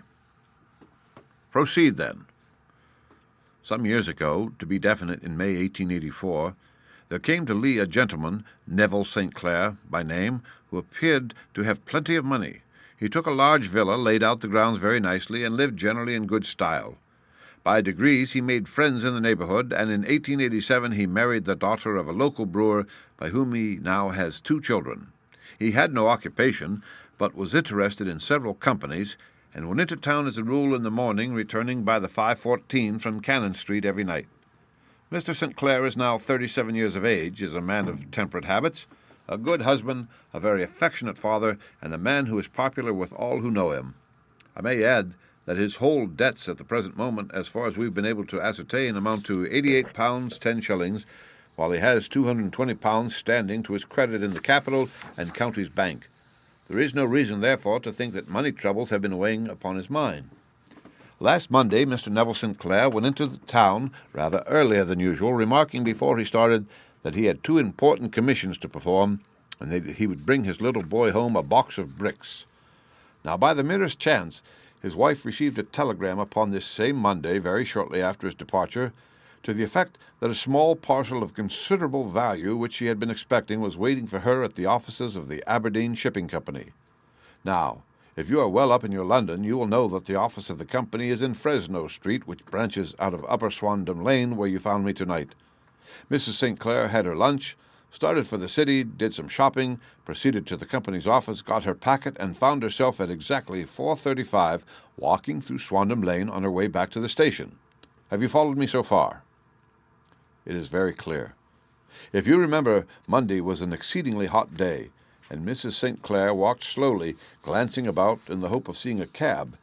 "Proceed, then." Some years ago, to be definite in May 1884, there came to Lee a gentleman, Neville St. Clair by name, who appeared to have plenty of money. He took a large villa, laid out the grounds very nicely, and lived generally in good style. By degrees he made friends in the neighborhood, and in 1887 he married the daughter of a local brewer, by whom he now has 2 children. He had no occupation, but was interested in several companies, and went into town as a rule in the morning, returning by the 5:14 from Cannon Street every night. Mr. St. Clair is now 37 years of age, is a man of temperate habits, a good husband, a very affectionate father, and a man who is popular with all who know him. I may add that his whole debts at the present moment, as far as we've been able to ascertain, amount to £88 10 while he has £220 standing to his credit in the capital and county's bank. There is no reason, therefore, to think that money troubles have been weighing upon his mind. Last Monday, Mr. Neville St. Clair went into the town rather earlier than usual, remarking before he started that he had 2 important commissions to perform, and that he would bring his little boy home a box of bricks. Now, by the merest chance, his wife received a telegram upon this same Monday, very shortly after his departure, to the effect that a small parcel of considerable value, which she had been expecting, was waiting for her at the offices of the Aberdeen Shipping Company. Now, if you are well up in your London, you will know that the office of the company is in Fresno Street, which branches out of Upper Swandam Lane, where you found me tonight. Mrs. St. Clair had her lunch, started for the city, did some shopping, proceeded to the company's office, got her packet, and found herself at exactly 4:35 walking through Swandam Lane on her way back to the station. Have you followed me so far? It is very clear. If you remember, Monday was an exceedingly hot day, and Mrs. St. Clair walked slowly, glancing about in the hope of seeing a cab,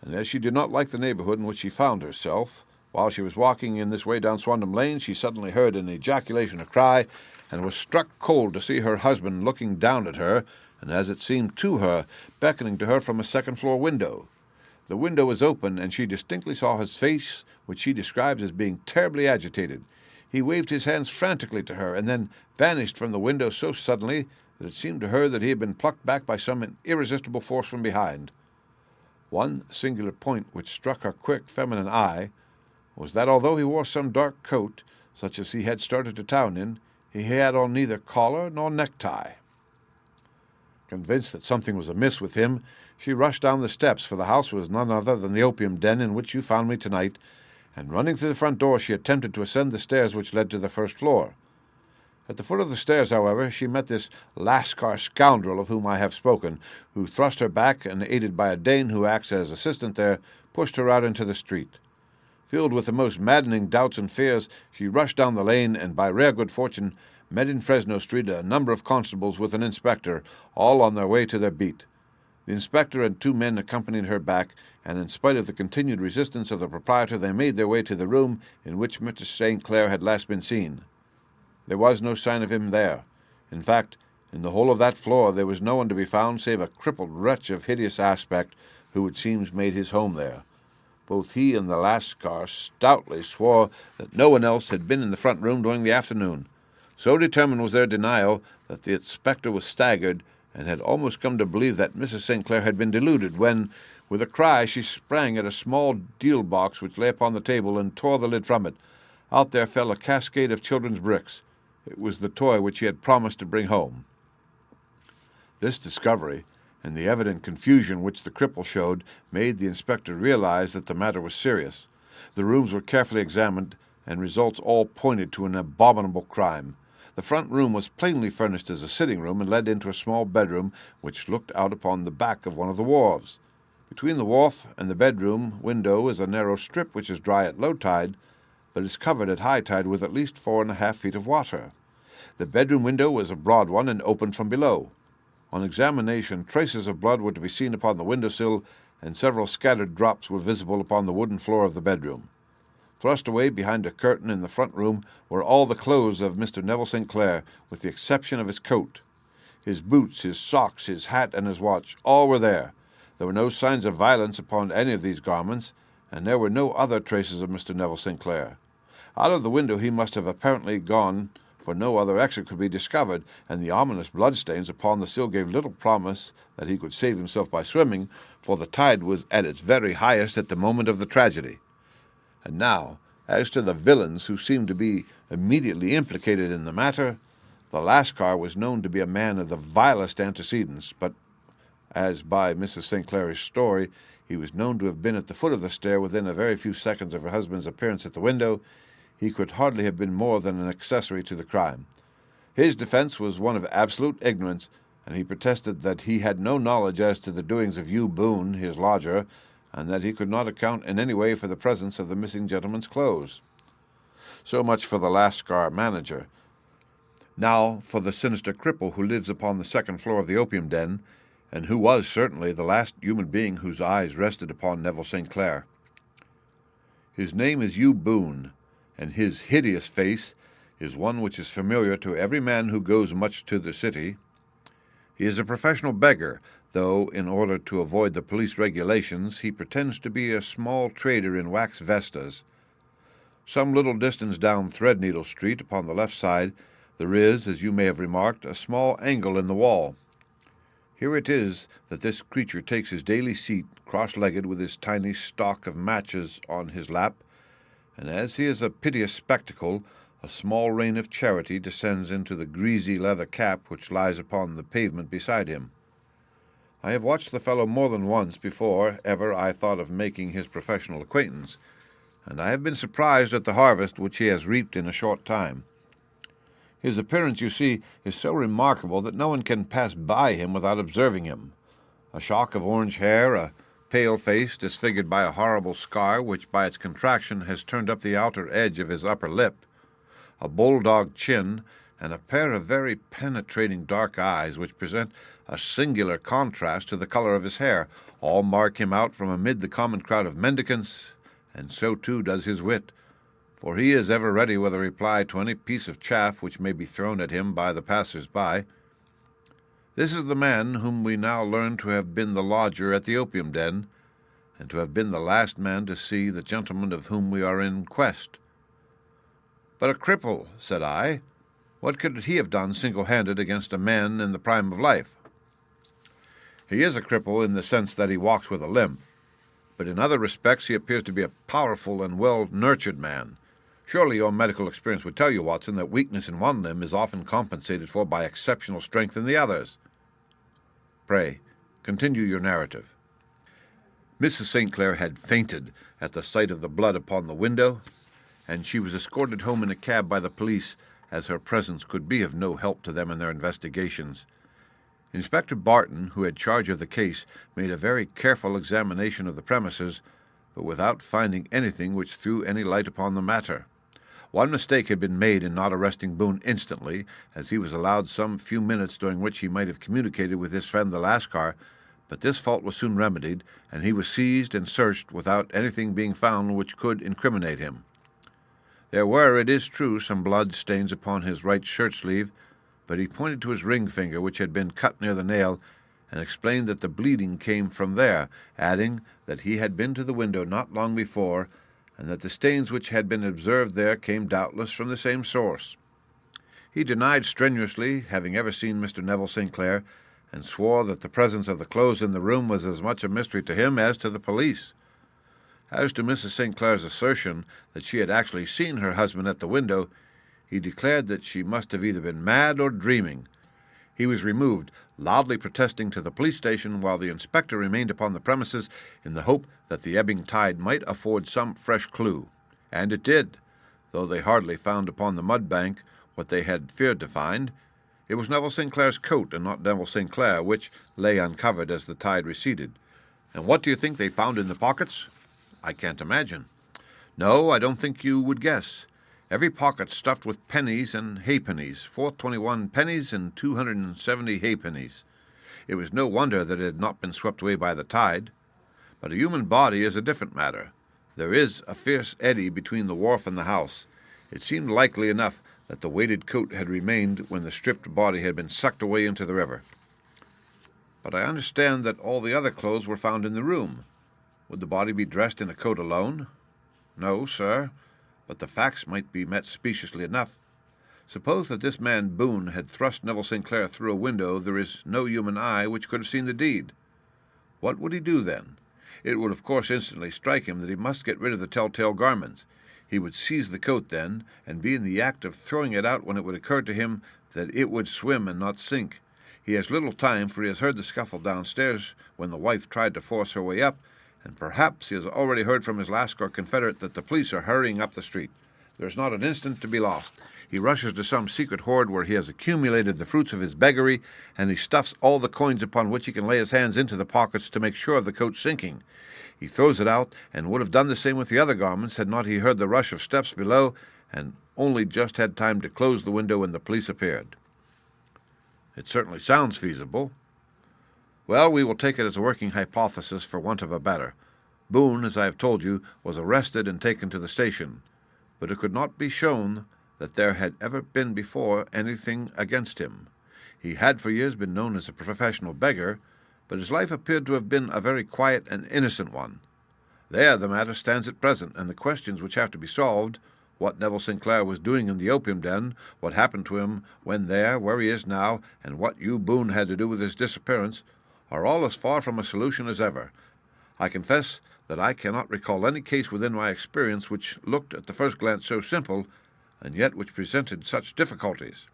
and as she did not like the neighborhood in which she found herself, while she was walking in this way down Swandam Lane, she suddenly heard an ejaculation, a cry, and was struck cold to see her husband looking down at her, and as it seemed to her, beckoning to her from a second-floor window. The window was open, and she distinctly saw his face, which she described as being terribly agitated. He waved his hands frantically to her, and then vanished from the window so suddenly that it seemed to her that he had been plucked back by some irresistible force from behind. One singular point which struck her quick feminine eye was that although he wore some dark coat, such as he had started to town in, he had on neither collar nor necktie. Convinced that something was amiss with him, she rushed down the steps, for the house was none other than the opium den in which you found me tonight, and running through the front door, she attempted to ascend the stairs which led to the first floor. At the foot of the stairs, however, she met this Lascar scoundrel of whom I have spoken, who thrust her back, and, aided by a Dane who acts as assistant there, pushed her out into the street. Filled with the most maddening doubts and fears, she rushed down the lane, and by rare good fortune met in Fresno Street a number of constables with an inspector, all on their way to their beat. The inspector and 2 men accompanied her back, and in spite of the continued resistance of the proprietor, they made their way to the room in which Mr. St. Clair had last been seen. There was no sign of him there. In fact, in the whole of that floor there was no one to be found save a crippled wretch of hideous aspect, who it seems made his home there. Both he and the Lascar stoutly swore that no one else had been in the front room during the afternoon. So determined was their denial that the inspector was staggered, and had almost come to believe that Mrs. St. Clair had been deluded, when, with a cry, she sprang at a small deal box which lay upon the table and tore the lid from it. Out there fell a cascade of children's bricks. It was the toy which he had promised to bring home. This discovery, and the evident confusion which the cripple showed, made the inspector realize that the matter was serious. The rooms were carefully examined, and results all pointed to an abominable crime. The front room was plainly furnished as a sitting room, and led into a small bedroom which looked out upon the back of one of the wharves. Between the wharf and the bedroom window is a narrow strip which is dry at low tide, but is covered at high tide with at least 4½ feet of water. The bedroom window was a broad one and opened from below. On examination, traces of blood were to be seen upon the window-sill, and several scattered drops were visible upon the wooden floor of the bedroom. Thrust away behind a curtain in the front room were all the clothes of Mr. Neville St. Clair, with the exception of his coat. His boots, his socks, his hat, and his watch, all were there. There were no signs of violence upon any of these garments, and there were no other traces of Mr. Neville St. Clair. Out of the window he must have apparently gone, for no other exit could be discovered, and the ominous bloodstains upon the sill gave little promise that he could save himself by swimming, for the tide was at its very highest at the moment of the tragedy. And now, as to the villains who seemed to be immediately implicated in the matter, the Lascar was known to be a man of the vilest antecedents, but as by Mrs. St. Clair's story he was known to have been at the foot of the stair within a very few seconds of her husband's appearance at the window, he could hardly have been more than an accessory to the crime. His defense was one of absolute ignorance, and he protested that he had no knowledge as to the doings of Hugh Boone, his lodger, and that he could not account in any way for the presence of the missing gentleman's clothes. So much for the Lascar manager. Now for the sinister cripple who lives upon the second floor of the opium den, and who was certainly the last human being whose eyes rested upon Neville St. Clair. His name is Hugh Boone, and his hideous face is one which is familiar to every man who goes much to the city. He is a professional beggar, though, in order to avoid the police regulations, he pretends to be a small trader in wax vestas. Some little distance down Threadneedle Street, upon the left side, there is, as you may have remarked, a small angle in the wall. Here it is that this creature takes his daily seat, cross-legged, with his tiny stock of matches on his lap, and as he is a piteous spectacle, a small rain of charity descends into the greasy leather cap which lies upon the pavement beside him. I have watched the fellow more than once before ever I thought of making his professional acquaintance, and I have been surprised at the harvest which he has reaped in a short time. His appearance, you see, is so remarkable that no one can pass by him without observing him. A shock of orange hair, a pale face disfigured by a horrible scar which by its contraction has turned up the outer edge of his upper lip, a bulldog chin, and a pair of very penetrating dark eyes which present a singular contrast to the color of his hair, all mark him out from amid the common crowd of mendicants, and so too does his wit, for he is ever ready with a reply to any piece of chaff which may be thrown at him by the passers-by. This is the man whom we now learn to have been the lodger at the opium den, and to have been the last man to see the gentleman of whom we are in quest. But a cripple, said I. What could he have done single-handed against a man in the prime of life? He is a cripple in the sense that he walks with a limp, but in other respects he appears to be a powerful and well-nurtured man. Surely your medical experience would tell you, Watson, that weakness in one limb is often compensated for by exceptional strength in the others. Pray, continue your narrative. Mrs. St. Clair had fainted at the sight of the blood upon the window, and she was escorted home in a cab by the police, as her presence could be of no help to them in their investigations. Inspector Barton, who had charge of the case, made a very careful examination of the premises, but without finding anything which threw any light upon the matter. One mistake had been made in not arresting Boone instantly, as he was allowed some few minutes during which he might have communicated with his friend the Lascar, but this fault was soon remedied, and he was seized and searched without anything being found which could incriminate him. There were, it is true, some blood stains upon his right shirt-sleeve, but he pointed to his ring finger, which had been cut near the nail, and explained that the bleeding came from there, adding that he had been to the window not long before, and that the stains which had been observed there came doubtless from the same source. He denied strenuously having ever seen Mr. Neville St. Clair, and swore that the presence of the clothes in the room was as much a mystery to him as to the police. As to Mrs. St. Clair's assertion that she had actually seen her husband at the window, he declared that she must have either been mad or dreaming. He was removed, loudly protesting, to the police station, while the inspector remained upon the premises in the hope that the ebbing tide might afford some fresh clue. And it did, though they hardly found upon the mud bank what they had feared to find. It was Neville St. Clair's coat, and not Neville St. Clair, which lay uncovered as the tide receded. And what do you think they found in the pockets? I can't imagine. No, I don't think you would guess. Every pocket stuffed with pennies and halfpennies, 421 pennies and 270 halfpennies. It was no wonder that it had not been swept away by the tide. But a human body is a different matter. There is a fierce eddy between the wharf and the house. It seemed likely enough that the weighted coat had remained when the stripped body had been sucked away into the river. But I understand that all the other clothes were found in the room. Would the body be dressed in a coat alone? No, sir, but the facts might be met speciously enough. Suppose that this man Boone had thrust Neville St. Clair through a window, there is no human eye which could have seen the deed. What would he do then? It would of course instantly strike him that he must get rid of the telltale garments. He would seize the coat then, and be in the act of throwing it out when it would occur to him that it would swim and not sink. He has little time, for he has heard the scuffle downstairs when the wife tried to force her way up, and perhaps he has already heard from his Lascar confederate that the police are hurrying up the street. There is not an instant to be lost. He rushes to some secret hoard where he has accumulated the fruits of his beggary, and he stuffs all the coins upon which he can lay his hands into the pockets to make sure of the coach sinking. He throws it out, and would have done the same with the other garments had not he heard the rush of steps below, and only just had time to close the window when the police appeared. It certainly sounds feasible. Well, we will take it as a working hypothesis for want of a better. Boone, as I have told you, was arrested and taken to the station, but it could not be shown that there had ever been before anything against him. He had for years been known as a professional beggar, but his life appeared to have been a very quiet and innocent one. There the matter stands at present, and the questions which have to be solved, what Neville St. Clair was doing in the opium den, what happened to him when there, where he is now, and what Hugh Boone had to do with his disappearance, are all as far from a solution as ever. I confess that I cannot recall any case within my experience which looked at the first glance so simple, and yet which presented such difficulties.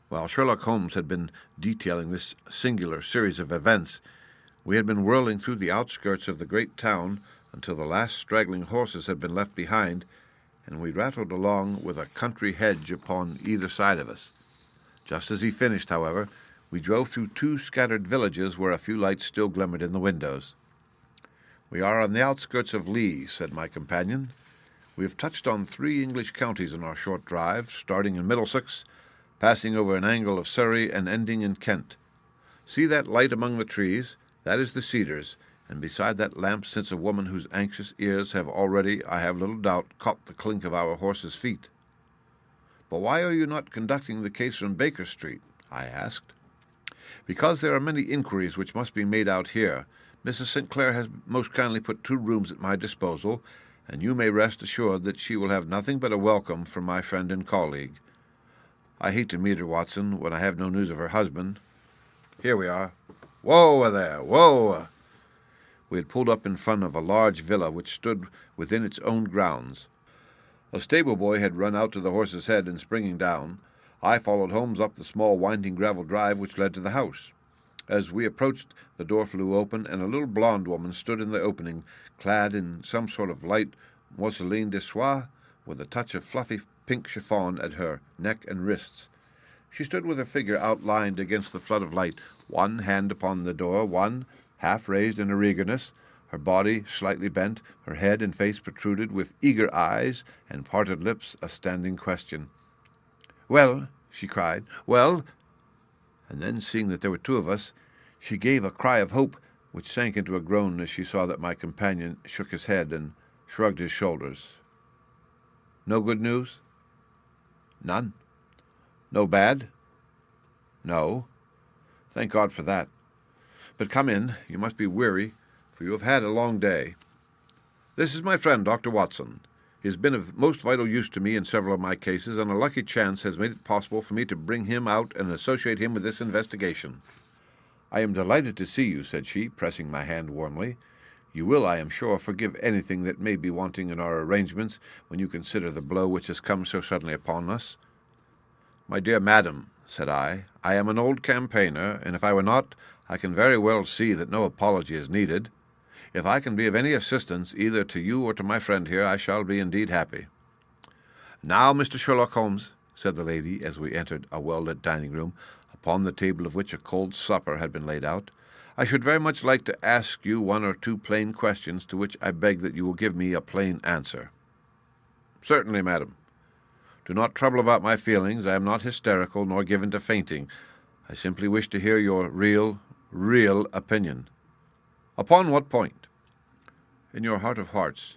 While Sherlock Holmes had been detailing this singular series of events, we had been whirling through the outskirts of the great town until the last straggling horses had been left behind, and we rattled along with a country hedge upon either side of us. Just as he finished, however, we drove through 2 scattered villages where a few lights still glimmered in the windows. "We are on the outskirts of Lee," said my companion. "We have touched on 3 English counties in our short drive, starting in Middlesex, passing over an angle of Surrey, and ending in Kent. See that light among the trees? That is the Cedars, and beside that lamp sits a woman whose anxious ears have already, I have little doubt, caught the clink of our horses' feet." "But why are you not conducting the case from Baker Street?" I asked. "Because there are many inquiries which must be made out here. Mrs. St. Clair has most kindly put 2 rooms at my disposal, and you may rest assured that she will have nothing but a welcome from my friend and colleague. I hate to meet her, Watson, when I have no news of her husband. Here we are. Whoa there, whoa!" We had pulled up in front of a large villa which stood within its own grounds. A stable boy had run out to the horse's head, and springing down, I followed Holmes up the small winding gravel drive which led to the house. As we approached, the door flew open, and a little blonde woman stood in the opening, clad in some sort of light mousseline de soie, with a touch of fluffy pink chiffon at her neck and wrists. She stood with her figure outlined against the flood of light, one hand upon the door, one half raised in her eagerness, her body slightly bent, her head and face protruded, with eager eyes and parted lips, a standing question. "Well," she cried, "well," and then, seeing that there were 2 of us, she gave a cry of hope, which sank into a groan as she saw that my companion shook his head and shrugged his shoulders. "No good news?" "None." "No bad?" "No." "Thank God for that. But come in. You must be weary, for you have had a long day. This is my friend, Dr. Watson. He has been of most vital use to me in several of my cases, and a lucky chance has made it possible for me to bring him out and associate him with this investigation." "I am delighted to see you," said she, pressing my hand warmly. "You will, I am sure, forgive anything that may be wanting in our arrangements when you consider the blow which has come so suddenly upon us." "My dear madam," said I am an old campaigner, and if I were not, I can very well see that no apology is needed. If I can be of any assistance, either to you or to my friend here, I shall be indeed happy." "Now, Mr. Sherlock Holmes," said the lady, as we entered a well-lit dining-room, upon the table of which a cold supper had been laid out, "I should very much like to ask you 1 or 2 plain questions, to which I beg that you will give me a plain answer." "Certainly, madam." "Do not trouble about my feelings. I am not hysterical, nor given to fainting. I simply wish to hear your real opinion." "Upon what point?" "In your heart of hearts,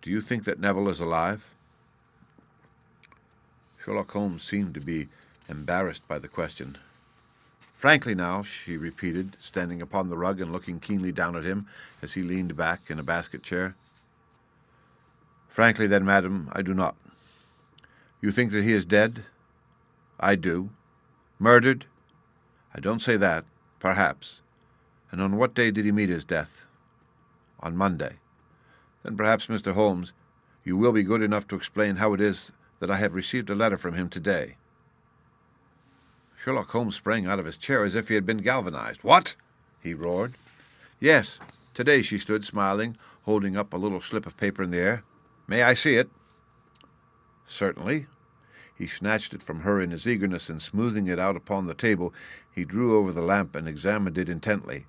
do you think that Neville is alive?" Sherlock Holmes seemed to be embarrassed by the question. "Frankly now," she repeated, standing upon the rug and looking keenly down at him as he leaned back in a basket chair. "Frankly, then, madam, I do not." "You think that he is dead?" "I do." "Murdered?" "I don't say that. Perhaps. And on what day did he meet his death?" "On Monday." "Then perhaps, Mr. Holmes, you will be good enough to explain how it is that I have received a letter from him today." Sherlock Holmes sprang out of his chair as if he had been galvanized. "What?" he roared. "Yes. Today," she stood, smiling, holding up a little slip of paper in the air. "May I see it?" "Certainly." He snatched it from her in his eagerness, and smoothing it out upon the table, he drew over the lamp and examined it intently.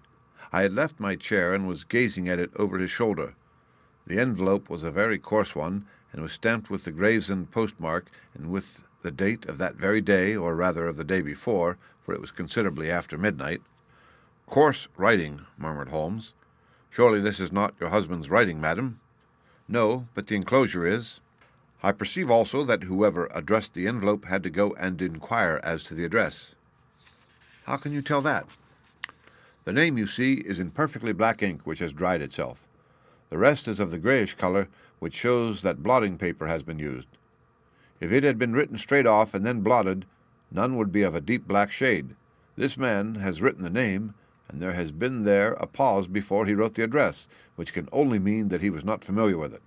I had left my chair and was gazing at it over his shoulder. The envelope was a very coarse one, and was stamped with the Gravesend postmark and with the date of that very day, or rather of the day before, for it was considerably after midnight. "Coarse writing," murmured Holmes. "Surely this is not your husband's writing, madam?" "No, but the enclosure is." "I perceive also that whoever addressed the envelope had to go and inquire as to the address." "How can you tell that?" "The name, you see, is in perfectly black ink, which has dried itself. The rest is of the grayish color, which shows that blotting paper has been used. If it had been written straight off and then blotted, none would be of a deep black shade. This man has written the name, and there has been there a pause before he wrote the address, which can only mean that he was not familiar with it.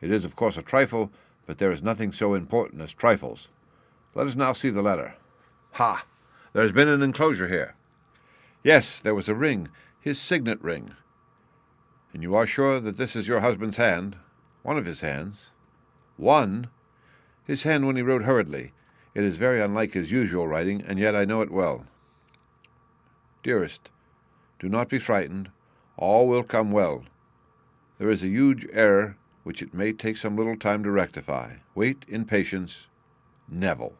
It is, of course, a trifle, but there is nothing so important as trifles. Let us now see the letter. Ha! There has been an enclosure here. Yes, there was a ring, his signet ring. And you are sure that this is your husband's hand? One of his hands. One? His hand when he wrote hurriedly. It is very unlike his usual writing, and yet I know it well. Dearest, do not be frightened. All will come well. There is a huge error which it may take some little time to rectify. Wait in patience. Neville.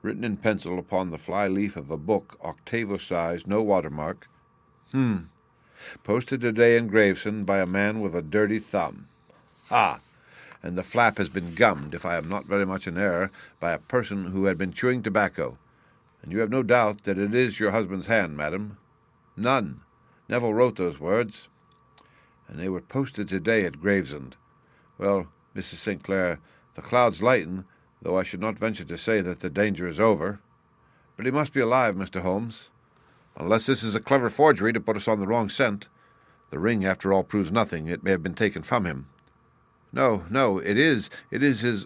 Written in pencil upon the fly-leaf of a book, octavo size, no watermark. Posted today in Gravesend by a man with a dirty thumb. Ah! And the flap has been gummed, if I am not very much in error, by a person who had been chewing tobacco. And you have no doubt that it is your husband's hand, madam? None. Neville wrote those words. And they were posted today at Gravesend. Well, Mrs. St. Clair, the clouds lighten, though I should not venture to say that the danger is over. But he must be alive, Mr. Holmes. Unless this is a clever forgery to put us on the wrong scent. The ring, after all, proves nothing. It may have been taken from him. No, it is his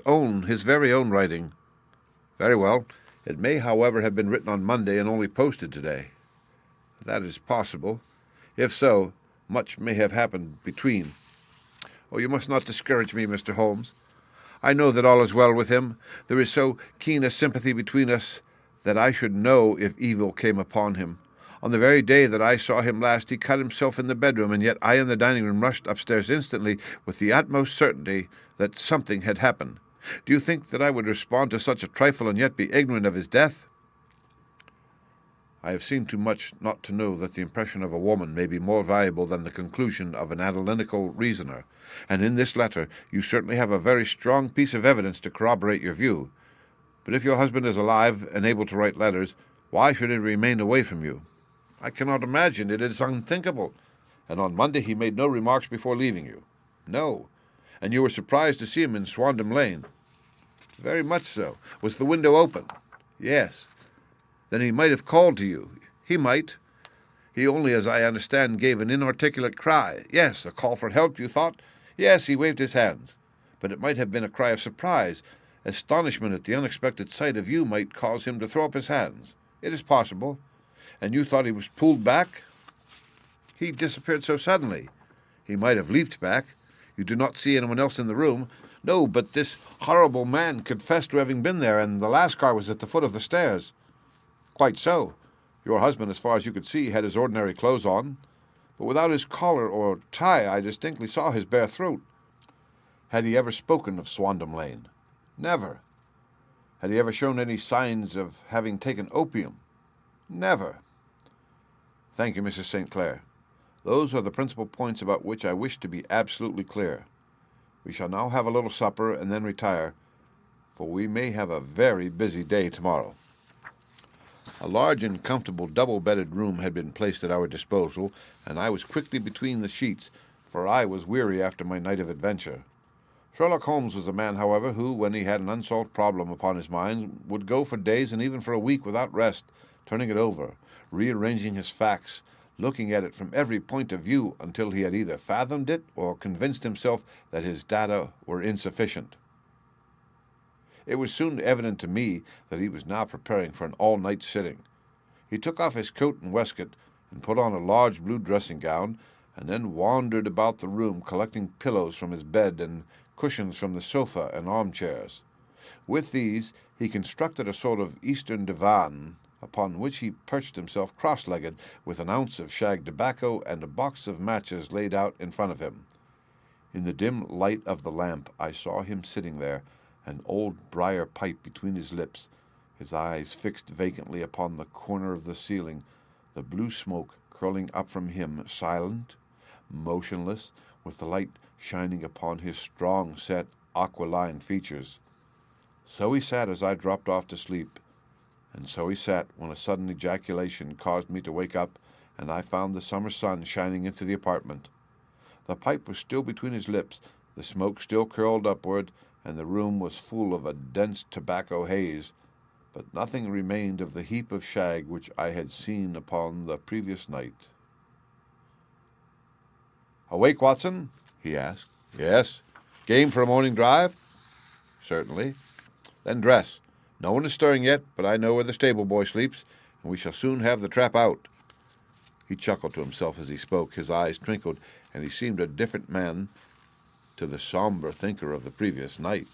very own writing. Very well. It may, however, have been written on Monday and only posted today. That is possible. If so, much may have happened between. Oh, you must not discourage me, Mr. Holmes. I know that all is well with him. There is so keen a sympathy between us that I should know if evil came upon him. On the very day that I saw him last, he cut himself in the bedroom, and yet I in the dining-room rushed upstairs instantly with the utmost certainty that something had happened. Do you think that I would respond to such a trifle and yet be ignorant of his death? I have seen too much not to know that the impression of a woman may be more valuable than the conclusion of an analytical reasoner, and in this letter you certainly have a very strong piece of evidence to corroborate your view. But if your husband is alive and able to write letters, why should he remain away from you? I cannot imagine. It is unthinkable. And on Monday he made no remarks before leaving you. No. And you were surprised to see him in Swandam Lane. Very much so. Was the window open? Yes. Then he might have called to you. He might. He only, as I understand, gave an inarticulate cry. Yes, a call for help, you thought? Yes, he waved his hands. But it might have been a cry of surprise. Astonishment at the unexpected sight of you might cause him to throw up his hands. It is possible. And you thought he was pulled back? He disappeared so suddenly. He might have leaped back. You do not see anyone else in the room. No, but this horrible man confessed to having been there, and the last car was at the foot of the stairs. Quite so. Your husband, as far as you could see, had his ordinary clothes on. But without his collar or tie, I distinctly saw his bare throat. Had he ever spoken of Swandam Lane? Never. Had he ever shown any signs of having taken opium? Never. Thank you, Mrs. St. Clair. Those are the principal points about which I wish to be absolutely clear. We shall now have a little supper and then retire, for we may have a very busy day tomorrow. A large and comfortable double-bedded room had been placed at our disposal, and I was quickly between the sheets, for I was weary after my night of adventure. Sherlock Holmes was a man, however, who, when he had an unsolved problem upon his mind, would go for days and even for a week without rest, turning it over, rearranging his facts, looking at it from every point of view until he had either fathomed it or convinced himself that his data were insufficient. It was soon evident to me that he was now preparing for an all-night sitting. He took off his coat and waistcoat and put on a large blue dressing-gown, and then wandered about the room collecting pillows from his bed and cushions from the sofa and armchairs. With these he constructed a sort of Eastern divan, upon which he perched himself cross-legged, with an ounce of shag tobacco and a box of matches laid out in front of him. In the dim light of the lamp I saw him sitting there, an old briar pipe between his lips, his eyes fixed vacantly upon the corner of the ceiling, the blue smoke curling up from him, silent, motionless, with the light shining upon his strong-set, aquiline features. So he sat as I dropped off to sleep, and so he sat when a sudden ejaculation caused me to wake up, and I found the summer sun shining into the apartment. The pipe was still between his lips, the smoke still curled upward, and the room was full of a dense tobacco haze, but nothing remained of the heap of shag which I had seen upon the previous night. "Awake, Watson?" he asked. "Yes." "Game for a morning drive?" "Certainly." "Then dress. No one is stirring yet, but I know where the stable boy sleeps, and we shall soon have the trap out." He chuckled to himself as he spoke. His eyes twinkled, and he seemed a different man to the somber thinker of the previous night.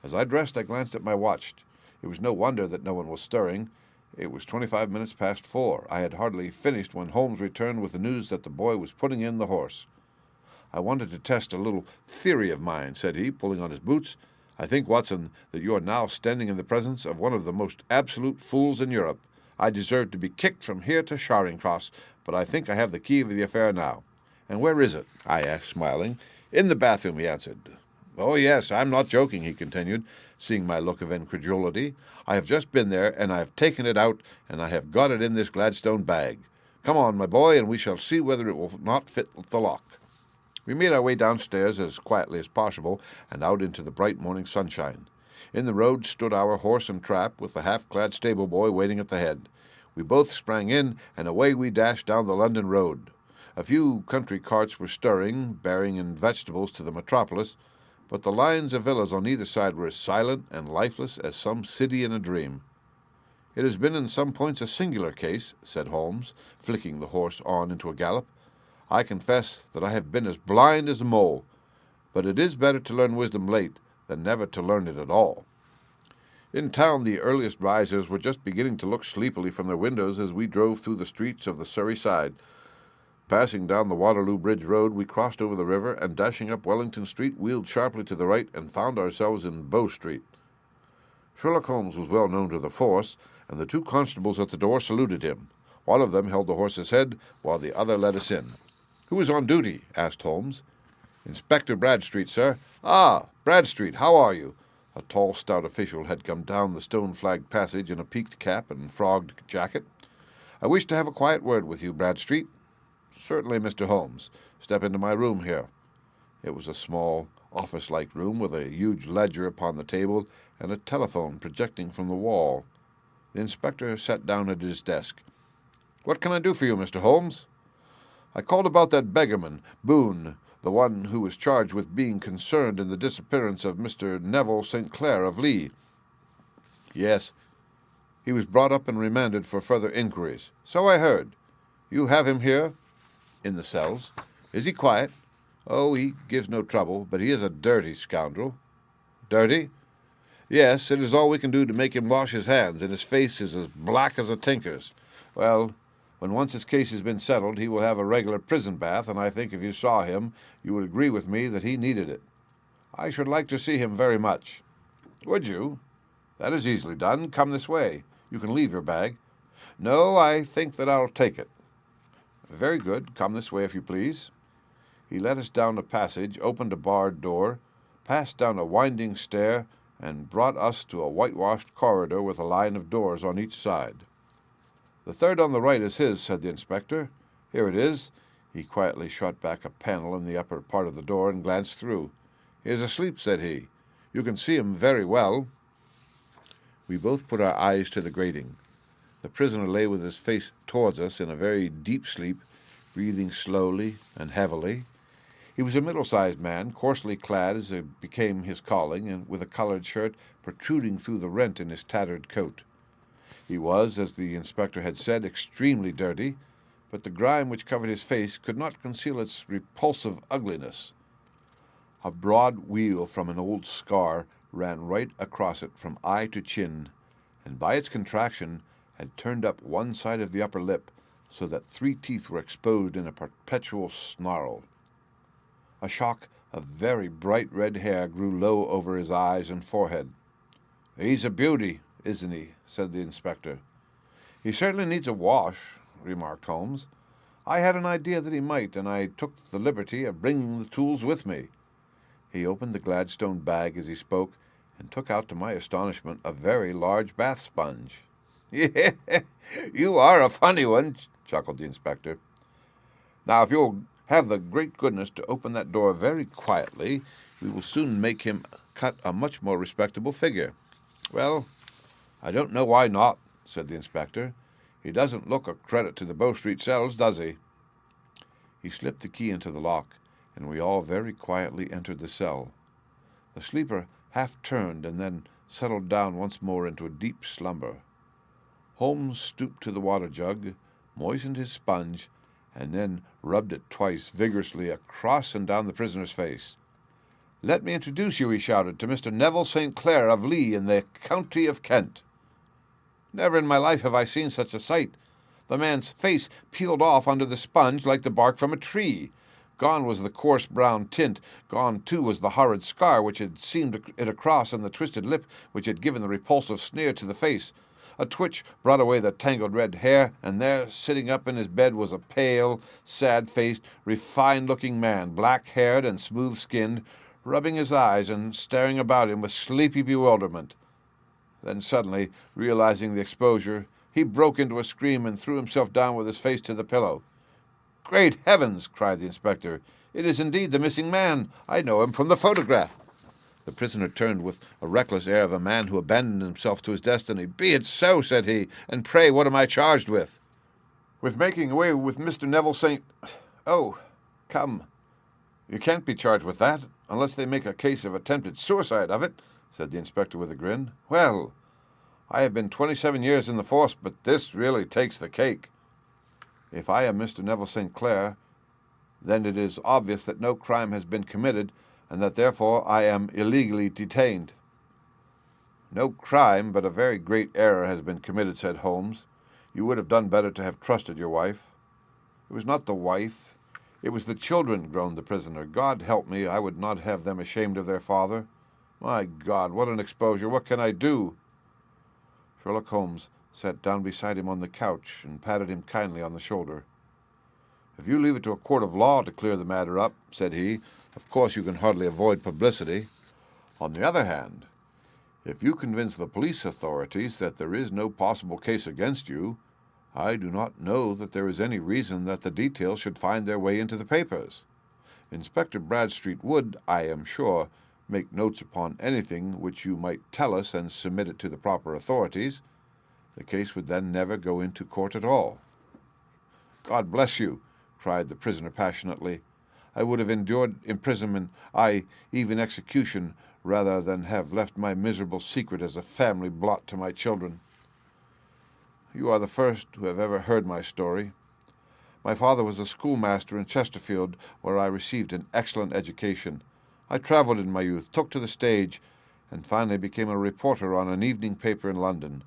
As I dressed, I glanced at my watch. It was no wonder that no one was stirring. It was 25 minutes past 4. I had hardly finished when Holmes returned with the news that the boy was putting in the horse. "I wanted to test a little theory of mine," said he, pulling on his boots. "I think, Watson, that you are now standing in the presence of one of the most absolute fools in Europe. I deserve to be kicked from here to Charing Cross, but I think I have the key of the affair now." "And where is it?" I asked, smiling. "In the bathroom," he answered. "Oh, yes, I'm not joking," he continued, seeing my look of incredulity. "I have just been there, and I have taken it out, and I have got it in this Gladstone bag. Come on, my boy, and we shall see whether it will not fit the lock." We made our way downstairs as quietly as possible, and out into the bright morning sunshine. In the road stood our horse and trap, with the half-clad stable boy waiting at the head. We both sprang in, and away we dashed down the London road. A few country carts were stirring, bearing in vegetables to the metropolis, but the lines of villas on either side were as silent and lifeless as some city in a dream. "It has been in some points a singular case," said Holmes, flicking the horse on into a gallop. "I confess that I have been as blind as a mole, but it is better to learn wisdom late than never to learn it at all." In town the earliest risers were just beginning to look sleepily from their windows as we drove through the streets of the Surrey side. Passing down the Waterloo Bridge Road, we crossed over the river, and dashing up Wellington Street, wheeled sharply to the right and found ourselves in Bow Street. Sherlock Holmes was well known to the force, and the two constables at the door saluted him. One of them held the horse's head, while the other led us in. "Who is on duty?" asked Holmes. "Inspector Bradstreet, sir." "Ah, Bradstreet, how are you?" A tall, stout official had come down the stone-flagged passage in a peaked cap and frogged jacket. "I wish to have a quiet word with you, Bradstreet." "Certainly, Mr. Holmes. Step into my room here." It was a small, office-like room with a huge ledger upon the table and a telephone projecting from the wall. The inspector sat down at his desk. "What can I do for you, Mr. Holmes?" "I called about that beggarman, Boone, the one who was charged with being concerned in the disappearance of Mr. Neville St. Clair of Lee." "Yes. He was brought up and remanded for further inquiries." "So I heard. You have him here?" "In the cells." "Is he quiet?" "Oh, he gives no trouble, but he is a dirty scoundrel." "Dirty?" "Yes, it is all we can do to make him wash his hands, and his face is as black as a tinker's. Well, when once his case has been settled, he will have a regular prison bath, and I think if you saw him, you would agree with me that he needed it." "I should like to see him very much." "Would you? That is easily done. Come this way. You can leave your bag." "No, I think that I'll take it." "Very good. Come this way, if you please." He led us down a passage, opened a barred door, passed down a winding stair, and brought us to a whitewashed corridor with a line of doors on each side. "The third on the right is his," said the inspector. "Here it is." He quietly shot back a panel in the upper part of the door and glanced through. "He is asleep," said he. "You can see him very well." We both put our eyes to the grating. The prisoner lay with his face towards us in a very deep sleep, breathing slowly and heavily. He was a middle-sized man, coarsely clad as it became his calling, and with a coloured shirt protruding through the rent in his tattered coat. He was, as the inspector had said, extremely dirty, but the grime which covered his face could not conceal its repulsive ugliness. A broad weal from an old scar ran right across it from eye to chin, and by its contraction had turned up one side of the upper lip, so that 3 teeth were exposed in a perpetual snarl. A shock of very bright red hair grew low over his eyes and forehead. "He's a beauty, isn't he?" said the inspector. "He certainly needs a wash," remarked Holmes. "I had an idea that he might, and I took the liberty of bringing the tools with me." He opened the Gladstone bag as he spoke, and took out, to my astonishment, a very large bath sponge. "You are a funny one," chuckled the inspector. "Now, if you'll have the great goodness to open that door very quietly, we will soon make him cut a much more respectable figure." "Well, I don't know why not," said the inspector. "He doesn't look a credit to the Bow Street cells, does he?" He slipped the key into the lock, and we all very quietly entered the cell. The sleeper half turned and then settled down once more into a deep slumber. Holmes stooped to the water jug, moistened his sponge, and then rubbed it twice vigorously across and down the prisoner's face. "Let me introduce you," he shouted, "to Mr. Neville St. Clair of Lee in the county of Kent." Never in my life have I seen such a sight. The man's face peeled off under the sponge like the bark from a tree. Gone was the coarse brown tint. Gone, too, was the horrid scar which had seamed it across, and the twisted lip which had given the repulsive sneer to the face. A twitch brought away the tangled red hair, and there, sitting up in his bed, was a pale, sad-faced, refined-looking man, black-haired and smooth-skinned, rubbing his eyes and staring about him with sleepy bewilderment. Then suddenly, realizing the exposure, he broke into a scream and threw himself down with his face to the pillow. "Great heavens!" cried the inspector. "It is indeed the missing man. I know him from the photograph." The prisoner turned with a reckless air of a man who abandoned himself to his destiny. "Be it so," said he, "and pray what am I charged with?" "With making away with Mr. Neville St. Oh, come, you can't be charged with that, unless they make a case of attempted suicide of it," said the inspector with a grin. "Well, I have been 27 years in the force, but this really takes the cake. If I am Mr. Neville St. Clair, then it is obvious that no crime has been committed, and that therefore I am illegally detained." "No crime, but a very great error has been committed," said Holmes. "You would have done better to have trusted your wife." "It was not the wife, it was the children," groaned the prisoner. "God help me, I would not have them ashamed of their father. My God, what an exposure! What can I do?" Sherlock Holmes sat down beside him on the couch and patted him kindly on the shoulder. "If you leave it to a court of law to clear the matter up," said he, "of course you can hardly avoid publicity. On the other hand, if you convince the police authorities that there is no possible case against you, I do not know that there is any reason that the details should find their way into the papers. Inspector Bradstreet would, I am sure, make notes upon anything which you might tell us and submit it to the proper authorities. The case would then never go into court at all." "God bless you!" cried the prisoner passionately. "I would have endured imprisonment, aye, even execution, rather than have left my miserable secret as a family blot to my children. You are the first who have ever heard my story. My father was a schoolmaster in Chesterfield, where I received an excellent education. I travelled in my youth, took to the stage, and finally became a reporter on an evening paper in London.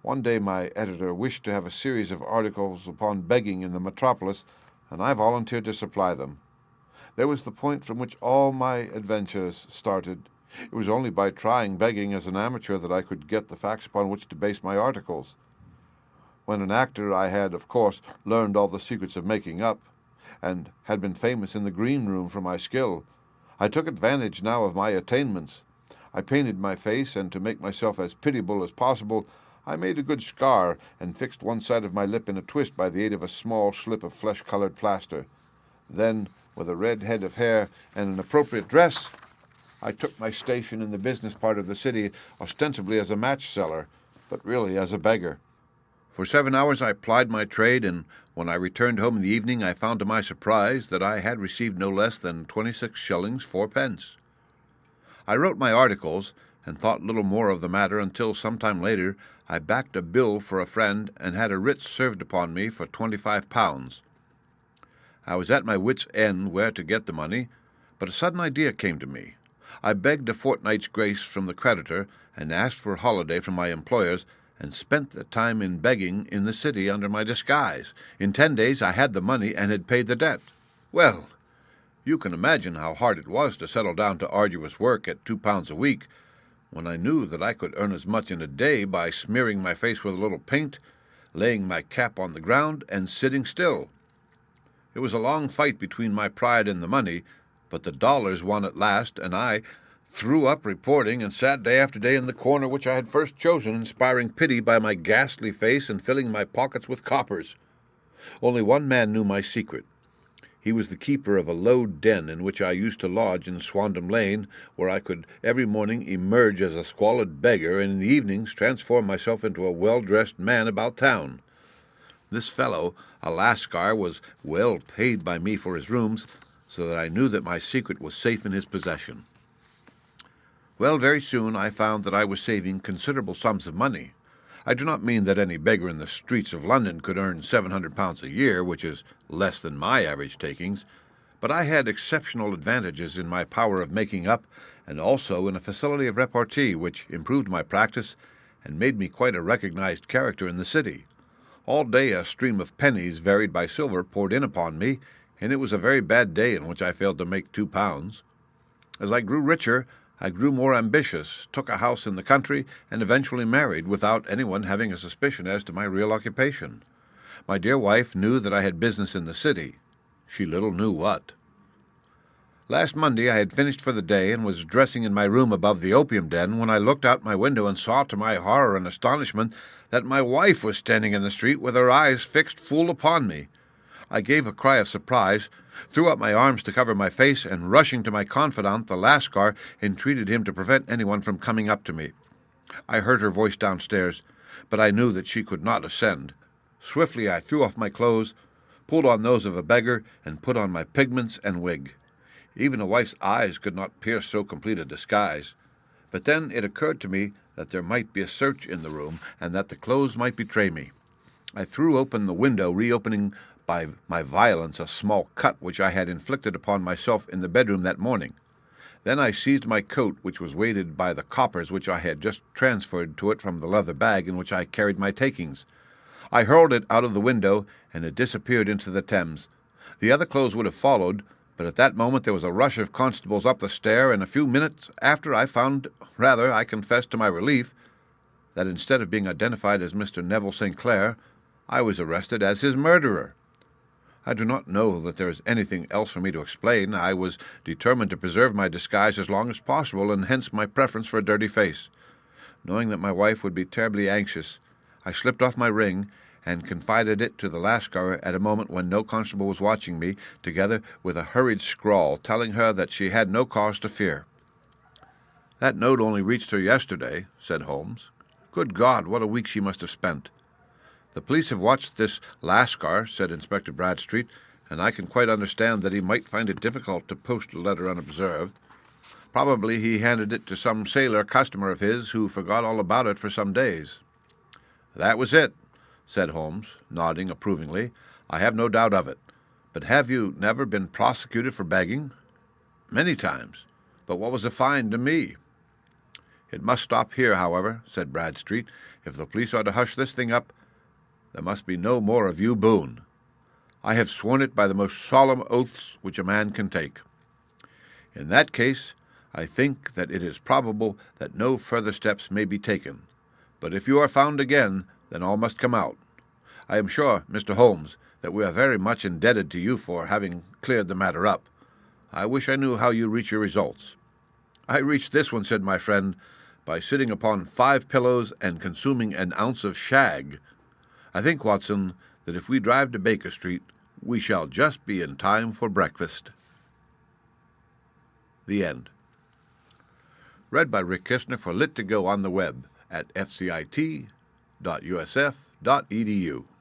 One day my editor wished to have a series of articles upon begging in the metropolis, and I volunteered to supply them. There was the point from which all my adventures started. It was only by trying begging as an amateur that I could get the facts upon which to base my articles. When an actor, I had, of course, learned all the secrets of making up, and had been famous in the green room for my skill. I took advantage now of my attainments. I painted my face, and to make myself as pitiable as possible, I made a good scar and fixed one side of my lip in a twist by the aid of a small slip of flesh-colored plaster. Then, with a red head of hair and an appropriate dress, I took my station in the business part of the city, ostensibly as a match seller, but really as a beggar. For 7 hours I plied my trade, and when I returned home in the evening I found to my surprise that I had received no less than 26 shillings 4 pence. I wrote my articles, and thought little more of the matter until some time later I backed a bill for a friend and had a writ served upon me for £25. I was at my wits' end where to get the money, but a sudden idea came to me. I begged a fortnight's grace from the creditor, and asked for a holiday from my employers, and spent the time in begging in the city under my disguise. In 10 days I had the money and had paid the debt. Well, you can imagine how hard it was to settle down to arduous work at £2 a week, when I knew that I could earn as much in a day by smearing my face with a little paint, laying my cap on the ground, and sitting still. It was a long fight between my pride and the money, but the dollars won at last, and I threw up reporting and sat day after day in the corner which I had first chosen, inspiring pity by my ghastly face and filling my pockets with coppers. Only one man knew my secret. He was the keeper of a low den in which I used to lodge in Swandam Lane, where I could every morning emerge as a squalid beggar, and in the evenings transform myself into a well-dressed man about town. This fellow, a Lascar, was well paid by me for his rooms, so that I knew that my secret was safe in his possession. Well, very soon I found that I was saving considerable sums of money. I do not mean that any beggar in the streets of London could earn £700 a year, which is less than my average takings, but I had exceptional advantages in my power of making up, and also in a facility of repartee which improved my practice and made me quite a recognized character in the city. All day a stream of pennies, varied by silver, poured in upon me, and it was a very bad day in which I failed to make £2. As I grew richer, I grew more ambitious, took a house in the country, and eventually married, without anyone having a suspicion as to my real occupation. My dear wife knew that I had business in the city. She little knew what. Last Monday I had finished for the day, and was dressing in my room above the opium den, when I looked out my window and saw, to my horror and astonishment, that my wife was standing in the street with her eyes fixed full upon me. I gave a cry of surprise, threw up my arms to cover my face, and rushing to my confidant, the Lascar, entreated him to prevent anyone from coming up to me. I heard her voice downstairs, but I knew that she could not ascend. Swiftly I threw off my clothes, pulled on those of a beggar, and put on my pigments and wig. Even a wife's eyes could not pierce so complete a disguise. But then it occurred to me that there might be a search in the room, and that the clothes might betray me. I threw open the window, reopening by my violence a small cut which I had inflicted upon myself in the bedroom that morning. Then I seized my coat, which was weighted by the coppers which I had just transferred to it from the leather bag in which I carried my takings. I hurled it out of the window, and it disappeared into the Thames. The other clothes would have followed, but at that moment there was a rush of constables up the stair, and a few minutes after I found, rather, I confess to my relief, that instead of being identified as Mr. Neville St. Clair, I was arrested as his murderer. I do not know that there is anything else for me to explain. I was determined to preserve my disguise as long as possible, and hence my preference for a dirty face. Knowing that my wife would be terribly anxious, I slipped off my ring, and confided it to the Lascar at a moment when no constable was watching me, together with a hurried scrawl telling her that she had no cause to fear. "That note only reached her yesterday," said Holmes. "Good God, what a week she must have spent!" "The police have watched this Lascar," said Inspector Bradstreet, "and I can quite understand that he might find it difficult to post a letter unobserved. Probably he handed it to some sailor customer of his who forgot all about it for some days." "That was it," said Holmes, nodding approvingly. "I have no doubt of it. But have you never been prosecuted for begging?" "Many times. But what was the fine to me?" "It must stop here, however," said Bradstreet. "If the police are to hush this thing up, there must be no more of you Boone. I have sworn it by the most solemn oaths which a man can take. In that case, I think that it is probable that no further steps may be taken. But if you are found again, then all must come out. I am sure, Mr. Holmes, that we are very much indebted to you for having cleared the matter up. I wish I knew how you reach your results." "I reached this one," said my friend, "by sitting upon 5 pillows and consuming an ounce of shag. I think, Watson, that if we drive to Baker Street, we shall just be in time for breakfast." The End. Read by Rick Kistner for Lit to Go on the web at fcit.usf.edu. www.openshaw.edu.